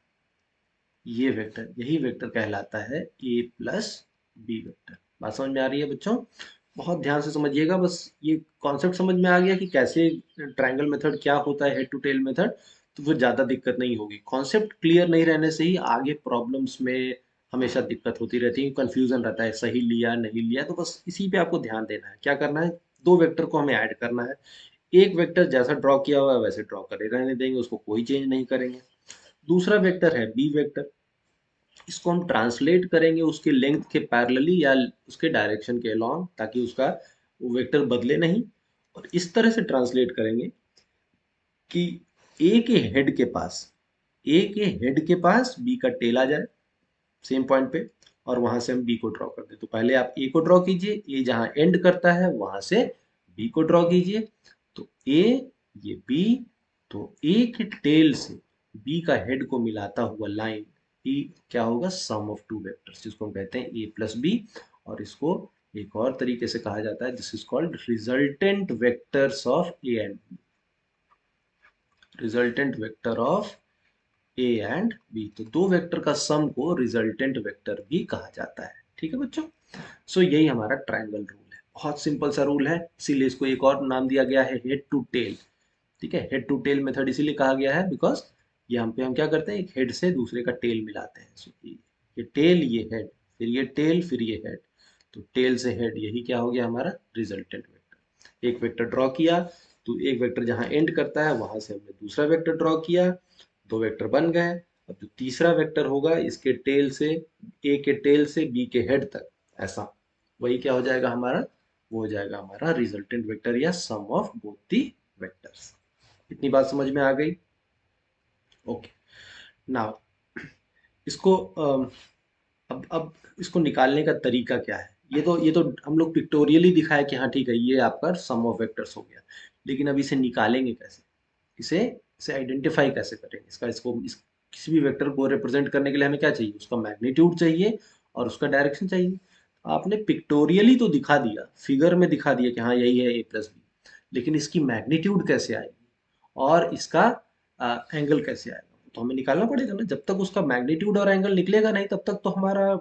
ये वेक्टर, यही वेक्टर कहलाता है ए प्लस बी वेक्टर। बात समझ में आ रही है बच्चों? बहुत ध्यान से समझिएगा, बस ये कॉन्सेप्ट समझ में आ गया कि कैसे ट्रायंगल मेथड क्या होता है, हेड टू टेल मेथड, तो फिर ज़्यादा दिक्कत नहीं होगी। कॉन्सेप्ट क्लियर नहीं रहने से ही आगे प्रॉब्लम्स में हमेशा दिक्कत होती रहती है, कंफ्यूजन रहता है, सही लिया नहीं लिया। तो बस इसी पे आपको ध्यान देना है। क्या करना है, दो वेक्टर को हमें ऐड करना है। एक वेक्टर जैसा ड्रॉ किया हुआ है वैसे ड्रॉ करे रहने देंगे, उसको कोई चेंज नहीं करेंगे। दूसरा वेक्टर है बी वेक्टर, इसको हम ट्रांसलेट करेंगे उसके लेंथ के पैरेलली या उसके डायरेक्शन के अलॉन्ग, ताकि उसका वो वेक्टर बदले नहीं। और इस तरह से ट्रांसलेट करेंगे कि ए के हेड के पास, ए के हेड के पास बी का टेल आ जाए सेम पॉइंट पे, और वहां से हम बी को ड्रॉ कर दे। तो पहले आप ए को ड्रॉ कीजिए, ए जहां एंड करता है वहां से बी को ड्रॉ कीजिए। तो ए, ये बी, तो ए के टेल से बी का हेड को मिलाता हुआ लाइन ई क्या होगा, सम ऑफ टू वेक्टर्स, जिसको हम कहते हैं ए प्लस बी। और इसको एक और तरीके से कहा जाता है, this is called resultant vectors of A and B, resultant vector of A and B, तो दो वेक्टर का सम को रिजल्टेंट वेक्टर भी कहा जाता है। ठीक है बच्चों, सो यही हमारा ट्रायंगल रूल है, बहुत सिंपल सा रूल है, इसीलिए इसको एक और नाम दिया गया है हेड टू टेल। ठीक है, हेड टू टेल मेथड इसीलिए कहा गया है बिकॉज ये हम क्या करते हैं, एक हेड से दूसरे का टेल मिलाते हैं। सो ये टेल, ये हेड, फिर ये टेल, फिर ये हेड, तो टेल से हेड, यही क्या हो गया हमारा रिजल्टेंट वेक्टर। एक वेक्टर ड्रॉ किया, तो एक वेक्टर जहां एंड करता है वहां से हमने दूसरा वेक्टर ड्रॉ किया, दो वेक्टर बन गए। अब जो तीसरा वेक्टर होगा इसके टेल से, ए के टेल से बी के हेड तक, ऐसा, वही क्या हो जाएगा हमारा, वो हो जाएगा हमारा रिजल्टेंट वेक्टर या सम ऑफ बोथ दी वेक्टर्स। इतनी बात समझ में आ गई? ओके, नाउ इसको अब इसको निकालने का तरीका क्या है? ये तो हम लोग पिक्टोरियली दिखाए कि हाँ ठीक है, ये आपका सम ऑफ वेक्टर्स हो गया, लेकिन अब इसे निकालेंगे कैसे? इसे इसे आइडेंटिफाई कैसे करेंगे? किसी भी वेक्टर को रिप्रेजेंट करने के लिए हमें क्या चाहिए? उसका मैग्नीट्यूड चाहिए और उसका डायरेक्शन चाहिए। आपने पिक्टोरियली तो दिखा दिया, फिगर में दिखा दिया कि हाँ यही है ए प्लस बी, लेकिन इसकी मैग्नीट्यूड कैसे आएगी और इसका एंगल कैसे आएगा, तो हमें निकालना पड़ेगा ना। जब तक उसका मैग्नीट्यूड और एंगल निकलेगा नहीं, तब तक तो हमारा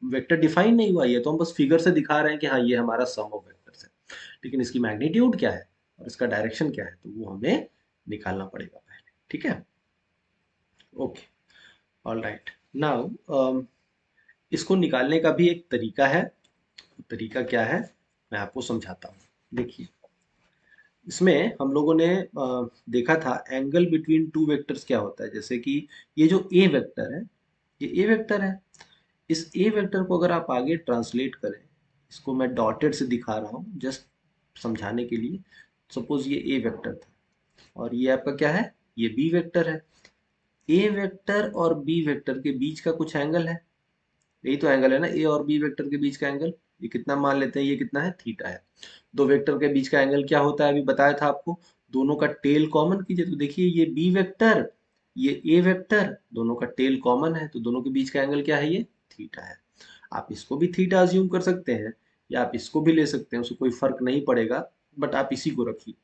वेक्टर डिफाइन नहीं हुआ। ये तो हम बस फिगर से दिखा रहे हैं कि हाँ ये हमारा सम ऑफ वेक्टर्स है, लेकिन इसकी मैग्नीट्यूड क्या है और इसका डायरेक्शन क्या है, तो वो हमें निकालना पड़ेगा पहले। ठीक है, ओके, ऑल राइट। नाउ इसको निकालने का भी एक तरीका है। तरीका क्या है, मैं आपको समझाता हूँ। देखिए, इसमें हम लोगों ने देखा था एंगल बिटवीन टू वेक्टर्स क्या होता है। जैसे कि ये जो ए वेक्टर है, ये ए वेक्टर है, इस ए वेक्टर को अगर आप आगे ट्रांसलेट करें, इसको मैं डॉटेड से दिखा रहा हूँ जस्ट समझाने के लिए। सपोज ये ए वेक्टर था और ये आपका क्या है, ये बी वेक्टर है। ए वेक्टर और बी वेक्टर के बीच का कुछ एंगल है, यही तो एंगल है ना, ए और बी वेक्टर के बीच का एंगल। ये कितना मान लेते हैं, ये कितना है, थीटा है। दो वेक्टर के बीच का एंगल क्या होता है, अभी बताया था आपको, दोनों का टेल कॉमन कीजिए। तो देखिए ये बी वेक्टर, ये ए वेक्टर, दोनों का टेल कॉमन है, तो दोनों के बीच का एंगल क्या है, ये थीटा है। आप इसको भी थीटा अज्यूम कर सकते हैं या आप इसको भी ले सकते हैं, उससे कोई फर्क नहीं पड़ेगा, बट आप इसी को रखिए,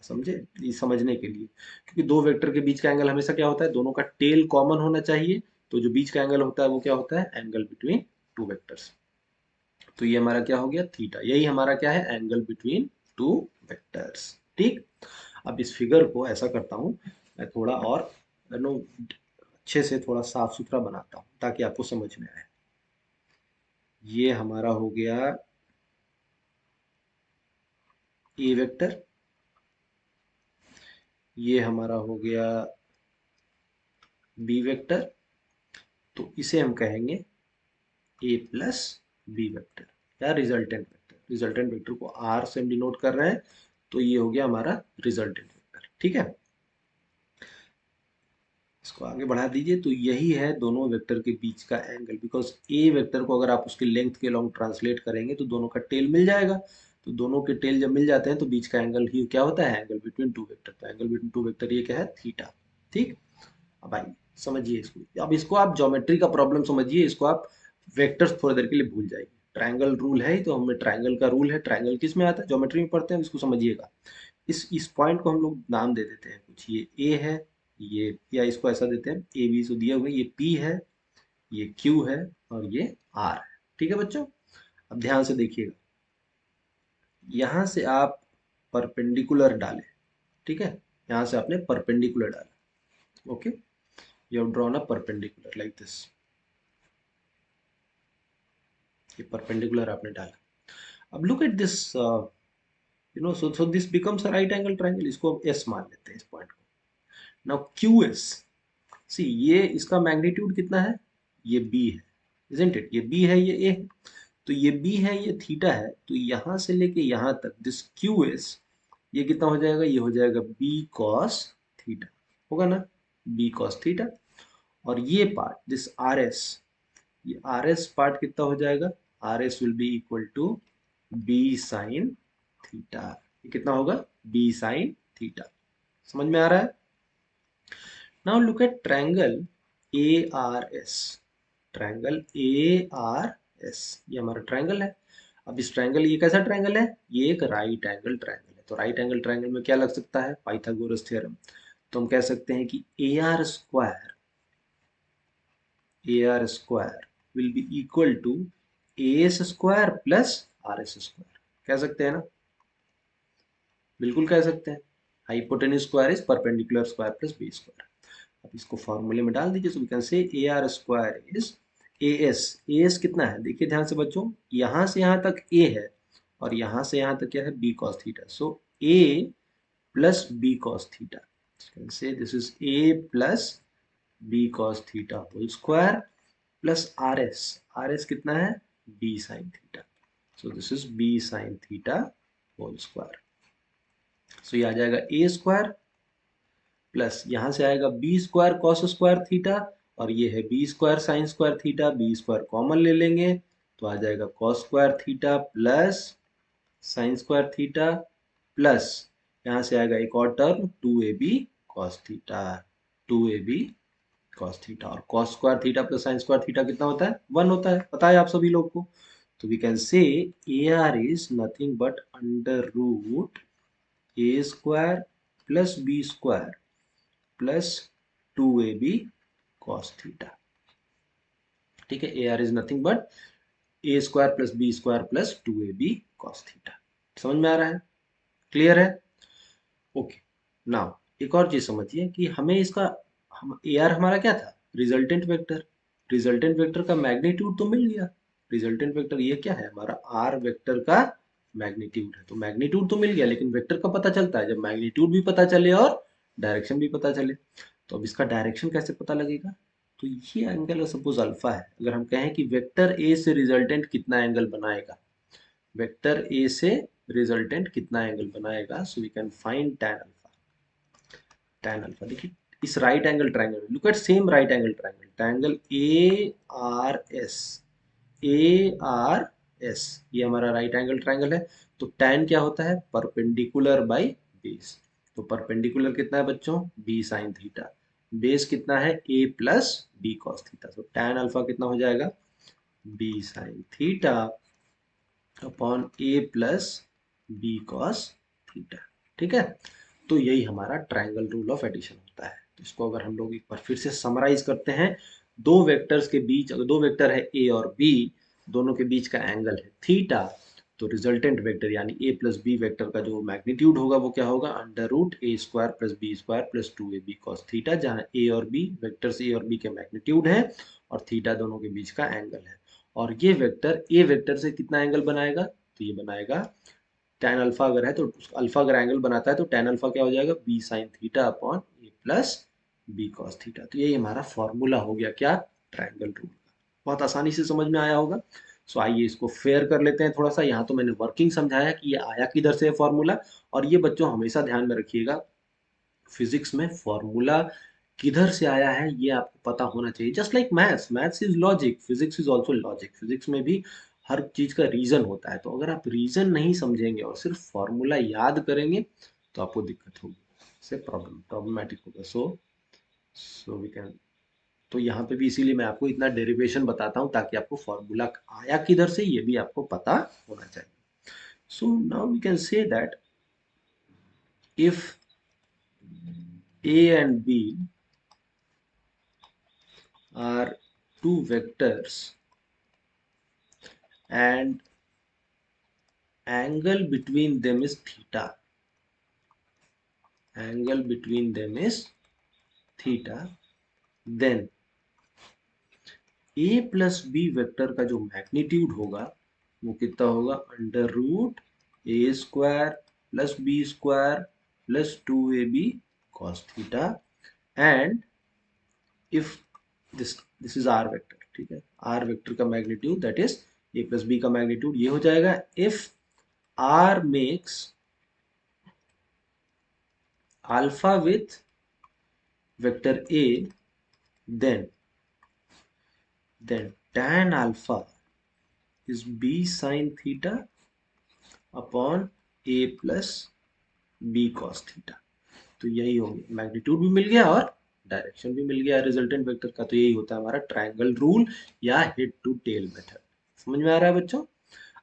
समझे, ये समझने के लिए। क्योंकि दो वेक्टर के बीच का एंगल हमेशा क्या होता है, दोनों का टेल कॉमन होना चाहिए, तो जो बीच का एंगल होता है वो क्या होता है, एंगल बिटवीन टू वेक्टर्स। तो ये हमारा क्या हो गया, थीटा, यही हमारा क्या है, एंगल बिटवीन टू वेक्टर्स। ठीक, अब इस फिगर को ऐसा करता हूँ, मैं थोड़ा और नो अच्छे से थोड़ा साफ सुथरा बनाता हूँ ताकि आपको समझ में आए। ये हमारा हो गया ए वेक्टर, ये हमारा हो गया बी वेक्टर, तो इसे हम कहेंगे ए प्लस बी वेक्टर या रिजल्टेंट वेक्टर। रिजल्टेंट वेक्टर को आर से हम डिनोट कर रहे हैं, तो ये हो गया हमारा रिजल्टेंट वेक्टर। ठीक है, इसको आगे बढ़ा दीजिए, तो यही है दोनों वेक्टर के बीच का एंगल। बिकॉज ए वेक्टर को अगर आप उसके लेंथ के लॉन्ग ट्रांसलेट करेंगे तो दोनों का टेल मिल जाएगा, तो दोनों के टेल जब मिल जाते हैं तो बीच का एंगल ही क्या होता है, एंगल बिटवीन टू वेक्टर। तो एंगल बिटवीन टू वेक्टर ये क्या है, थीटा। ठीक, अब आइए समझिए इसको। अब इसको आप ज्योमेट्री का प्रॉब्लम समझिए, इसको आप वेक्टर्स थोड़ी देर के लिए भूल जाइए। ट्रायंगल रूल है, तो हमें ट्रायंगल का रूल है, ट्रायंगल किस में आता है, ज्योमेट्री में पढ़ते हैं, इसको समझिएगा। इस पॉइंट को हम लोग नाम दे देते हैं कुछ, ये ए है, ये, या इसको ऐसा देते हैं, ए बी से दिए हुए, ये पी है, ये क्यू है और ये आर है। ठीक है बच्चों, अब ध्यान से देखिएगा, यहां से आप परपेंडिकुलर डालें। ठीक है, यहां से आपने परपेंडिकुलर डाला, okay, you have drawn a perpendicular like this, ये परपेंडिकुलर आपने डाला। अब look at this, so this becomes a right angle triangle, इसको एस मान लेते हैं इस पॉइंट को। नाउ क्यू एस, सी ये इसका मैग्नीट्यूड कितना है, ये बी है, इजंट इट, ये बी है, ये ए है, तो ये बी है, ये थीटा है, तो यहां से लेके यहां तक दिस क्यू एस, ये कितना हो जाएगा, ये हो जाएगा बी कॉस थीटा, होगा ना, बी कॉस थीटा। और ये पार्ट दिस आर एस, ये आर एस पार्ट कितना हो जाएगा, R S will be equal to B sine theta. ये कितना होगा, बी साइन थीटा। समझ में आ रहा है? Now look at triangle A R S, triangle A R S, ये हमारा ट्रायंगल है। अब इस ट्रायंगल, ये कैसा ट्रायंगल है, ये एक राइट एंगल ट्रायंगल है। तो राइट एंगल ट्रायंगल में क्या लग सकता है, पाइथागोरस थ्योरम। तो हम कह सकते हैं कि AR square will be equal to AS square plus RS square. कह सकते हैं ना, बिल्कुल कह सकते हैं। Hypotenuse square is perpendicular square plus B square. अब इसको फॉर्मूले में डाल दीजिए, so we can say AR square is AS कितना है, देखिए ध्यान से बच्चों, यहाँ से यहाँ तक A है और यहाँ से यहाँ तक क्या है, B cos theta. So A plus B cos theta, can say this is A plus B cos theta whole square plus RS कितना है, B sin theta. So this is B sin theta whole square. So ये आ जाएगा A स्क्वायर प्लस यहाँ से आएगा B square cos square theta, और ये है B square sine square theta, B square common ले लेंगे तो आ जाएगा cos square theta plus sine square theta, plus यहाँ से आएगा एक और term 2ab cos theta, 2ab cos theta, और cos square theta plus sine square theta कितना होता है, 1 होता है, पता है आप सभी लोग को। तो we can say AR is nothing but under root A square plus B square plus 2ab cos theta. ठीक है, AR is nothing but A square plus B square plus 2ab cos theta. समझ में आ रहा है, क्लियर है? ओके, नाउ एक और चीज समझिए कि हमें इसका हम AR हमारा क्या था, रिजल्टेंट वेक्टर। रिजल्टेंट वेक्टर का मैग्नीट्यूड तो मिल गया। रिजल्टेंट वेक्टर ये क्या है, हमारा R वेक्टर का मैग्नीट्यूड है। तो मैग्नीट्यूड तो मिल गया, लेकिन वेक्टर का पता चलता है जब मैग्नीट्यूड भी पता चले और डायरेक्शन भी पता चले। तो अब इसका डायरेक्शन कैसे पता लगेगा, तो ये एंगल सपोज अल्फा है, अगर हम कहें कि वेक्टर ए से रिजल्टेंट कितना एंगल बनाएगा, वेक्टर ए से रिजल्टेंट कितना एंगल बनाएगा, so we can find tan alpha. tan alpha देखिए, इस right angle triangle, look at same right angle triangle, triangle ARS, ये हमारा राइट एंगल ट्रायंगल है। तो tan क्या होता है, परपेंडिकुलर बाय बेस। तो परपेंडिकुलर कितना है बच्चों, B sin थीटा, बेस कितना है A plus B cos theta. तो tan अल्फा कितना हो जाएगा, B sin theta upon A plus B cos theta. ठीक है, तो यही हमारा ट्रायंगल रूल ऑफ एडिशन होता है। तो इसको अगर हम लोग एक बार फिर से समराइज करते हैं, दो वेक्टर्स के बीच, अगर दो वेक्टर है A और B, दोनों के बीच का एंगल है थीटा, तो रिजल्टेंट वेक्टर यानी A प्लस बी वेक्टर का जो मैग्नीट्यूड होगा वो क्या होगा, under root A square plus B square plus 2ab cos theta, जहाँ A और B वेक्टर्स A और B के मैग्नीट्यूड है और थीटा दोनों के बीच का एंगल है। और ये वेक्टर A वेक्टर से कितना एंगल बनाएगा, तो ये बनाएगा tan अल्फा अगर है तो अल्फा अगर एंगल बनाता है तो tan अल्फा क्या हो जाएगा, B sin theta upon A plus B cos theta. तो यही हमारा फॉर्मूला हो गया क्या, ट्रायंगल रूल का। बहुत आसानी से समझ में आया होगा। सो आइए इसको फेयर कर लेते हैं थोड़ा सा। यहाँ तो मैंने वर्किंग समझाया कि ये आया किधर से है फॉर्मूला, और ये बच्चों हमेशा ध्यान में रखिएगा, फिजिक्स में फॉर्मूला किधर से आया है ये आपको पता होना चाहिए। Just like maths, maths is logic, physics is also logic. Physics में भी हर चीज का रीजन होता है, तो अगर आप रीजन नहीं समझेंगे और सिर्फ फॉर्मूला याद करेंगे तो आपको दिक्कत होगी, इससे प्रॉब्लमेटिक होगा। सो वी कैन, तो यहाँ पे भी इसीलिए मैं आपको इतना डेरिवेशन बताता हूँ ताकि आपको फॉर्मूला आया किधर से ये भी आपको पता होना चाहिए। So now we can say that if A and B are two vectors and angle between them is theta, angle between them is theta, then A plus B vector का जो मैग्नीट्यूड होगा वो कितना होगा, under root A square plus B square plus 2ab cos theta, and if this is R vector, ठीक है, आर वेक्टर का magnitude that is A plus B का मैग्नीट्यूड ये हो जाएगा, इफ R makes alpha with vector A, then tan alpha is B sin theta upon A plus B cos theta। तो यही हो गया, मैग्नीट्यूड भी मिल गया और डायरेक्शन भी मिल गया रिजल्टेंट वेक्टर का। तो यही होता है हमारा ट्रायंगल रूल या हेड टू टेल मेथड। समझ में आ रहा है बच्चों?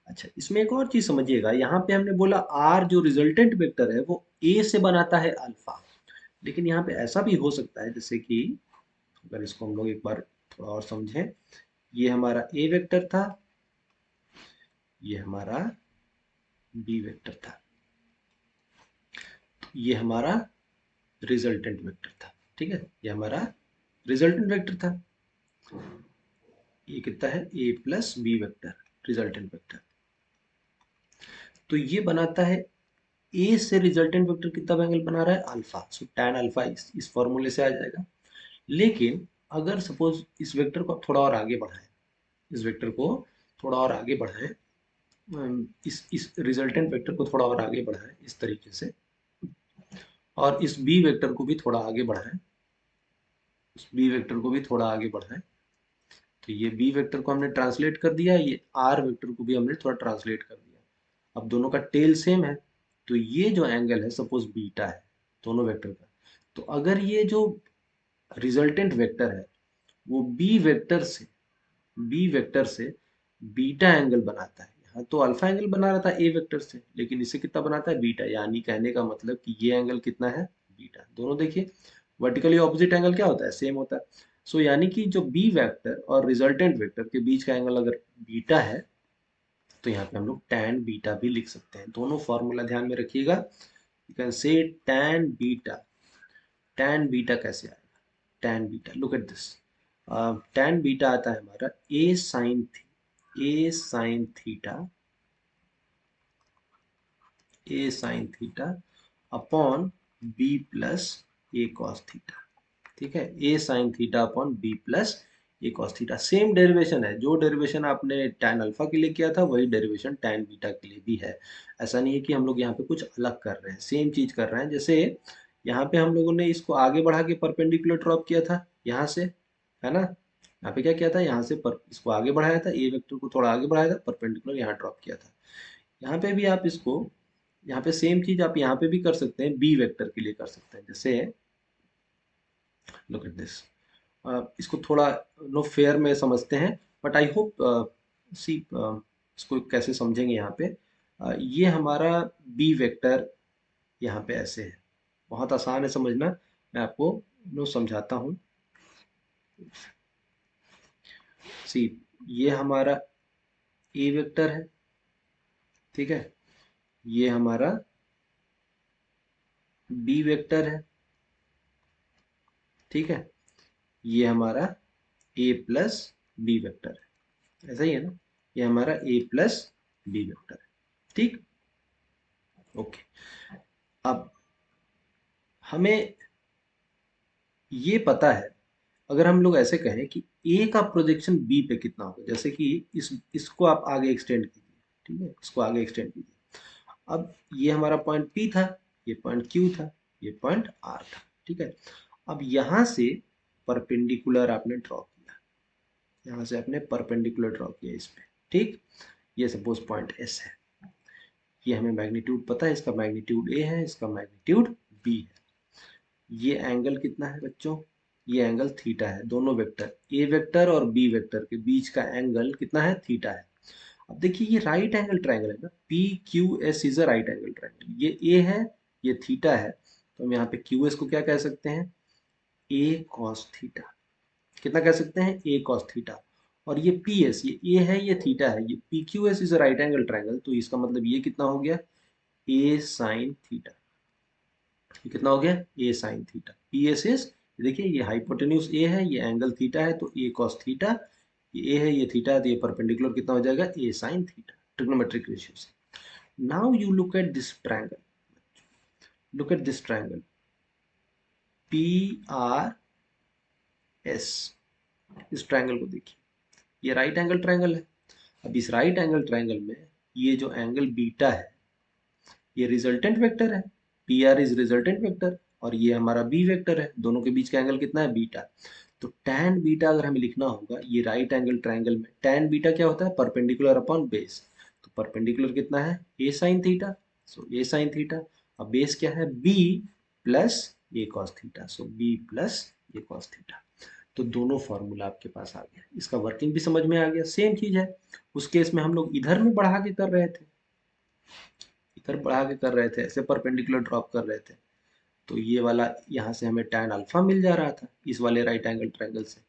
अच्छा, इसमें एक और चीज समझिएगा, यहाँ पे हमने बोला आर जो रिजल्टेंट वेक्टर है वो ए से बनाता है अल्फा, लेकिन यहाँ पे ऐसा भी हो सकता है जैसे कि अगर इसको हम लोग एक बार थोड़ा और समझें, ये हमारा ए वेक्टर था, ये हमारा बी वेक्टर था, ये हमारा रिजल्टेंट वेक्टर था। ठीक है, ये हमारा रिजल्टेंट वेक्टर था। ये कितना है, A plus B vector, resultant vector. तो ये बनाता है, ए से रिजल्टेंट वेक्टर कितना एंगल बना रहा है, अल्फा। सो टैन अल्फा इस फॉर्मूले से आ जाएगा। लेकिन अगर सपोज इस वेक्टर को थोड़ा और आगे बढ़ाएं, इस वेक्टर को थोड़ा और आगे बढ़ाएं, इस रिजल्टेंट वेक्टर को थोड़ा और आगे बढ़ाएं इस तरीके से, और इस बी वेक्टर को भी थोड़ा आगे बढ़ाएं, इस बी वेक्टर को भी थोड़ा आगे बढ़ाएं, तो ये बी वेक्टर को हमने ट्रांसलेट कर दिया, ये आर वेक्टर को भी हमने थोड़ा ट्रांसलेट कर दिया। अब दोनों का टेल सेम है, तो ये जो एंगल है सपोज बीटा है दोनों वेक्टर का, तो अगर ये जो रिजल्टेंट वेक्टर है वो बी वेक्टर से बीटा एंगल बनाता है, यहाँ तो अल्फा एंगल बना रहा था ए वेक्टर से, लेकिन इसे कितना बनाता है, बीटा। यानी कहने का मतलब कि ये एंगल कितना है, बीटा। दोनों देखिए, वर्टिकली ऑपोजिट एंगल क्या होता है, सेम होता है। सो यानी कि जो बी वेक्टर और रिजल्टेंट वेक्टर के बीच का एंगल अगर बीटा है, तो यहाँ पे हम लोग tan बीटा भी लिख सकते हैं। दोनों फॉर्मूला ध्यान में रखिएगा। You can say tan beta. tan beta कैसे आएगा, tan beta, look at this. tan beta आता है हमारा a sin theta upon b plus a cos theta. ठीक है, a sin theta upon b plus a cos theta. Same derivation है, जो डेरिवेशन आपने tan अल्फा के लिए किया था वही डेरिवेशन tan बीटा के लिए भी है। ऐसा नहीं है कि हम लोग यहाँ पे कुछ अलग कर रहे हैं, सेम चीज कर रहे हैं। जैसे यहाँ पे हम लोगों ने इसको आगे बढ़ा के परपेंडिकुलर ड्रॉप किया था यहाँ से, है ना। यहाँ पे क्या किया था, यहाँ से इसको आगे बढ़ाया था, ए वेक्टर को थोड़ा आगे बढ़ाया था, परपेंडिकुलर यहाँ ड्रॉप किया था। यहाँ पे भी आप इसको, यहाँ पे सेम चीज आप यहाँ पे भी कर सकते हैं, बी वेक्टर के लिए कर सकते हैं। जैसे लुक एट दिस, इसको थोड़ा नो फेयर में समझते हैं, बट आई होप सी इसको कैसे समझेंगे यहाँ पे। ये हमारा बी वेक्टर यहाँ पे ऐसे है, बहुत आसान है समझना, मैं आपको नो समझाता हूँ। सी, ये हमारा ए वेक्टर है, ठीक है, ये हमारा बी वेक्टर है, ठीक है, ये हमारा ए प्लस बी वेक्टर है, ऐसा ही है ना, ये हमारा ए प्लस बी वेक्टर है। ठीक, ओके। अब हमें ये पता है, अगर हम लोग ऐसे कहें कि ए का प्रोजेक्शन बी पे कितना होगा, जैसे कि इसको आप आगे एक्सटेंड कीजिए, ठीक है, इसको आगे एक्सटेंड कीजिए। अब ये हमारा पॉइंट पी था, ये पॉइंट क्यू था, ये पॉइंट आर था, ठीक है। अब यहाँ से परपेंडिकुलर आपने ड्रॉ किया, यहाँ से आपने परपेंडिकुलर ड्रॉ किया इस पे, ठीक। ये सपोज पॉइंट एस है, ये हमें मैग्नीट्यूड पता है, इसका मैग्नीट्यूड ए है, इसका मैग्नीट्यूड बी है। ये एंगल कितना है बच्चों, ये एंगल थीटा है। दोनों वेक्टर ए वेक्टर और बी वेक्टर के बीच का एंगल कितना है, थीटा है। अब देखिए ये राइट एंगल ट्रायंगल है ना, P Q S is a right angle triangle. ये ए है, ये थीटा है, तो हम यहाँ पे क्यू एस को क्या कह सकते हैं, ए कॉस थीटा। कितना कह सकते हैं, ए कॉस थीटा। और ये पी एस, ये ए है, ये थीटा है, ये P Q S is a right angle triangle, तो इसका मतलब ये कितना हो गया, ए साइन थीटा। ये कितना हो गया, A sine theta. P S is, देखिए ये हाइपोटेन्यूज ए है, ये एंगल थीटा है, तो ए कॉस थीटा, ये ए है, ये थीटा है, तो ये परपेंडिकुलर कितना हो जाएगा, A sine theta, trigonometric ratio से। Now you look at this triangle, look at this triangle P R S. इस ट्रायंगल को देखिए, ये राइट एंगल ट्रायंगल है। अब इस राइट एंगल ट्रायंगल में ये जो एंगल बीटा है, ये रिजल्टेंट वेक्टर है, P R is resultant vector, और ये हमारा बी वेक्टर है, दोनों के बीच का एंगल कितना है, बीटा। तो tan बीटा अगर हमें लिखना होगा, ये राइट एंगल ट्रायंगल में tan बीटा क्या होता है, परपेंडिकुलर अपॉन बेस। तो परपेंडिकुलर कितना है, a sin theta, so a sin theta. अब बेस क्या है, b plus a cos theta, so b plus a cos theta. तो दोनों फॉर्मूला आपके पास आ गया, इसका वर्किंग भी समझ में आ गया। सेम चीज है, उस केस में हम लोग इधर में बढ़ा के कर रहे थे, इधर बढ़ा के कर रहे थे, ऐसे परपेंडिकुलर ड्रॉप कर रहे थे। तो ये वाला यहाँ से हमें tan अल्फा मिल जा रहा था इस वाले राइट एंगल ट्रायंगल से,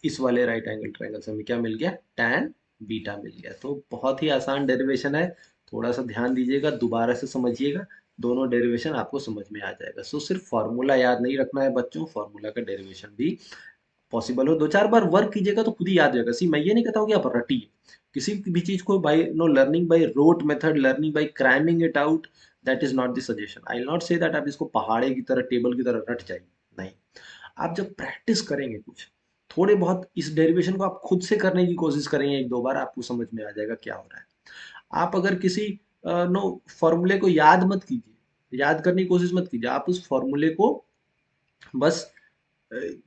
इस वाले राइट एंगल ट्रायंगल से हमें क्या मिल गया, tan बीटा मिल गया। तो बहुत ही आसान डेरिवेशन है, थोड़ा सा ध्यान दीजिएगा, दोबारा से समझिएगा, दोनों डेरिवेशन आपको समझ में आ जाएगा। सो सिर्फ फॉर्मूला याद नहीं रखना है बच्चों, फॉर्मूला का डेरिवेशन भी पॉसिबल हो, दो चार बार वर्क कीजिएगा तो खुद ही याद हो जाएगा। सी मैं ये नहीं कहता हूँ कि आप रटिए किसी भी चीज को, by no learning by rote method, learning by cramming it out, that is not the suggestion. I will not say that आप इसको पहाड़े की तरह, टेबल की तरह रट जाइए, नहीं। आप जब प्रैक्टिस करेंगे कुछ थोड़े बहुत, इस डेरिवेशन को आप खुद से करने की कोशिश करेंगे एक दो बार, आपको समझ में आ जाएगा क्या हो रहा है। आप अगर किसी नो फॉर्मूले को याद मत कीजिए, याद करने की कोशिश मत कीजिए, आप उस फॉर्मूले को बस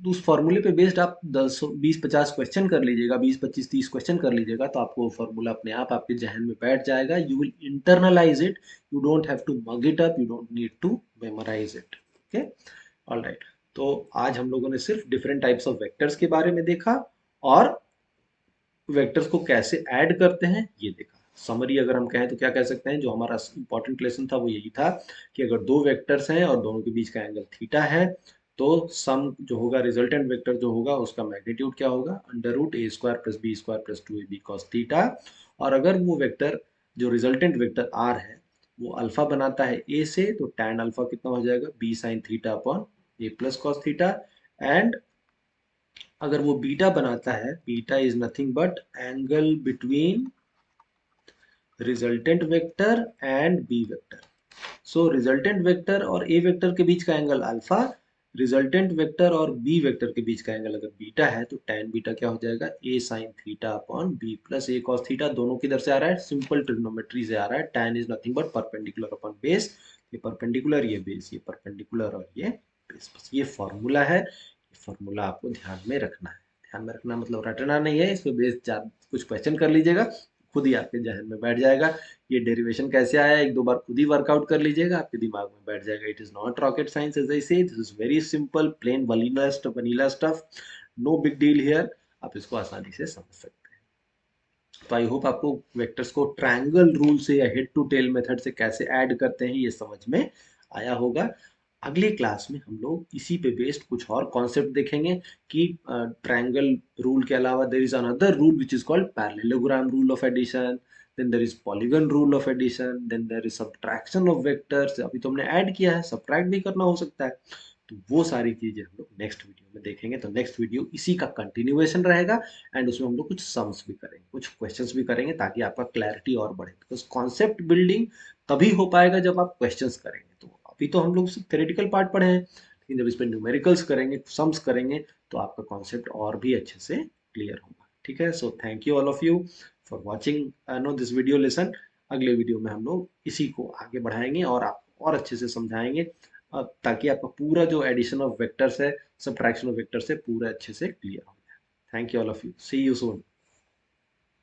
उस फॉर्मूले पे बेस्ड आप 10 20 50 क्वेश्चन कर लीजिएगा, 20 25 30 क्वेश्चन कर लीजिएगा, तो आपको वो फॉर्मूला अपने आप आपके जहन में बैठ जाएगा। You will internalize it, you don't have to mug it up, you don't need to memorize it. Okay, all right. तो आज हम लोगों ने सिर्फ डिफरेंट टाइप्स ऑफ वेक्टर्स के बारे में देखा, और वेक्टर्स को कैसे ऐड करते हैं ये देखा। समरी अगर हम कहें तो क्या कह सकते हैं, जो हमारा इंपॉर्टेंट लेसन था वो यही था कि अगर दो वेक्टर्स हैं और दोनों के बीच का एंगल थीटा है, तो सम जो होगा, रिजल्टेंट वेक्टर जो होगा उसका मैग्नीट्यूड क्या होगा, under root A square plus B square plus 2ab cos theta. और अगर वो वेक्टर जो रिजल्टेंट वेक्टर आर है वो अल्फा बनाता है ए से, तो टैन अल्फा कितना हो जाएगा, B sine theta upon A plus cos theta. And अगर वो बीटा बनाता है, beta is nothing but angle between resultant vector and B vector. So resultant vector और ए वेक्टर के बीच का एंगल अल्फा, रिजल्टेंट वेक्टर और बी वेक्टर के बीच का एंगल अगर बीटा है, तो tan बीटा क्या हो जाएगा, A sine theta upon B plus A cos theta. दोनों किधर से आ रहा है, सिंपल ट्रिग्नोमेट्री से आ रहा है। tan is nothing but perpendicular upon base, ये परपेंडिकुलर, ये बेस, ये परपेंडिकुलर और ये बेस। बस ये फॉर्मूला है, ये फॉर्मूला आपको ध्यान में रखना है। ध्यान में रखना मतलब रटना नहीं है, इस पे बेस कुछ क्वेश्चन कर लीजिएगा, खुद ही आपके जहन में बैठ जाएगा। ये डेरिवेशन कैसे आया, एक दो बार खुद ही वर्कआउट कर लीजिएगा, आपके दिमाग में बैठ जाएगा। It is not rocket science, as I say, this is very simple plain vanilla stuff, no big deal here. आप इसको आसानी से समझ सकते हैं। तो आई होप आपको वेक्टर्स को ट्रायंगल रूल से या हेड टू टेल मेथड से कैसे ऐड करते हैं ये समझ में आया होगा। अगली क्लास में हम लोग इसी पे बेस्ड कुछ और कॉन्सेप्ट देखेंगे कि ट्रायंगल रूल के अलावा there is another rule which is called parallelogram rule of addition, then there is polygon rule of addition, then there is subtraction of vectors. अभी तो हमने ऐड किया है, सब्ट्रैक्ट भी करना हो सकता है। तो वो सारी चीजें हम लोग नेक्स्ट वीडियो में देखेंगे। तो नेक्स्ट वीडियो इसी का कंटिन्यूएशन रहेगा, एंड उसमें हम लोग कुछ सम्स भी करेंगे, कुछ क्वेश्चंस भी करेंगे, ताकि आपका क्लैरिटी और बढ़े। बिकॉज कॉन्सेप्ट बिल्डिंग तभी हो पाएगा जब आप क्वेश्चंस करेंगे। तो अभी तो हम लोग सिर्फ थ्योरेटिकल पार्ट पढ़े हैं, लेकिन जब इस पर न्यूमेरिकल्स करेंगे, सम्स करेंगे, तो आपका कॉन्सेप्ट और भी अच्छे से क्लियर होगा। ठीक है, so thank you all of you for watching no this video lesson. अगले वीडियो में हम लोग इसी को आगे बढ़ाएंगे और आपको और अच्छे से समझाएंगे, ताकि आपका पूरा जो एडिशन ऑफ वेक्टर्स है, सब्ट्रैक्शन ऑफ वेक्टर्स है, पूरा अच्छे से क्लियर हो जाए। Thank you all of you, see you soon.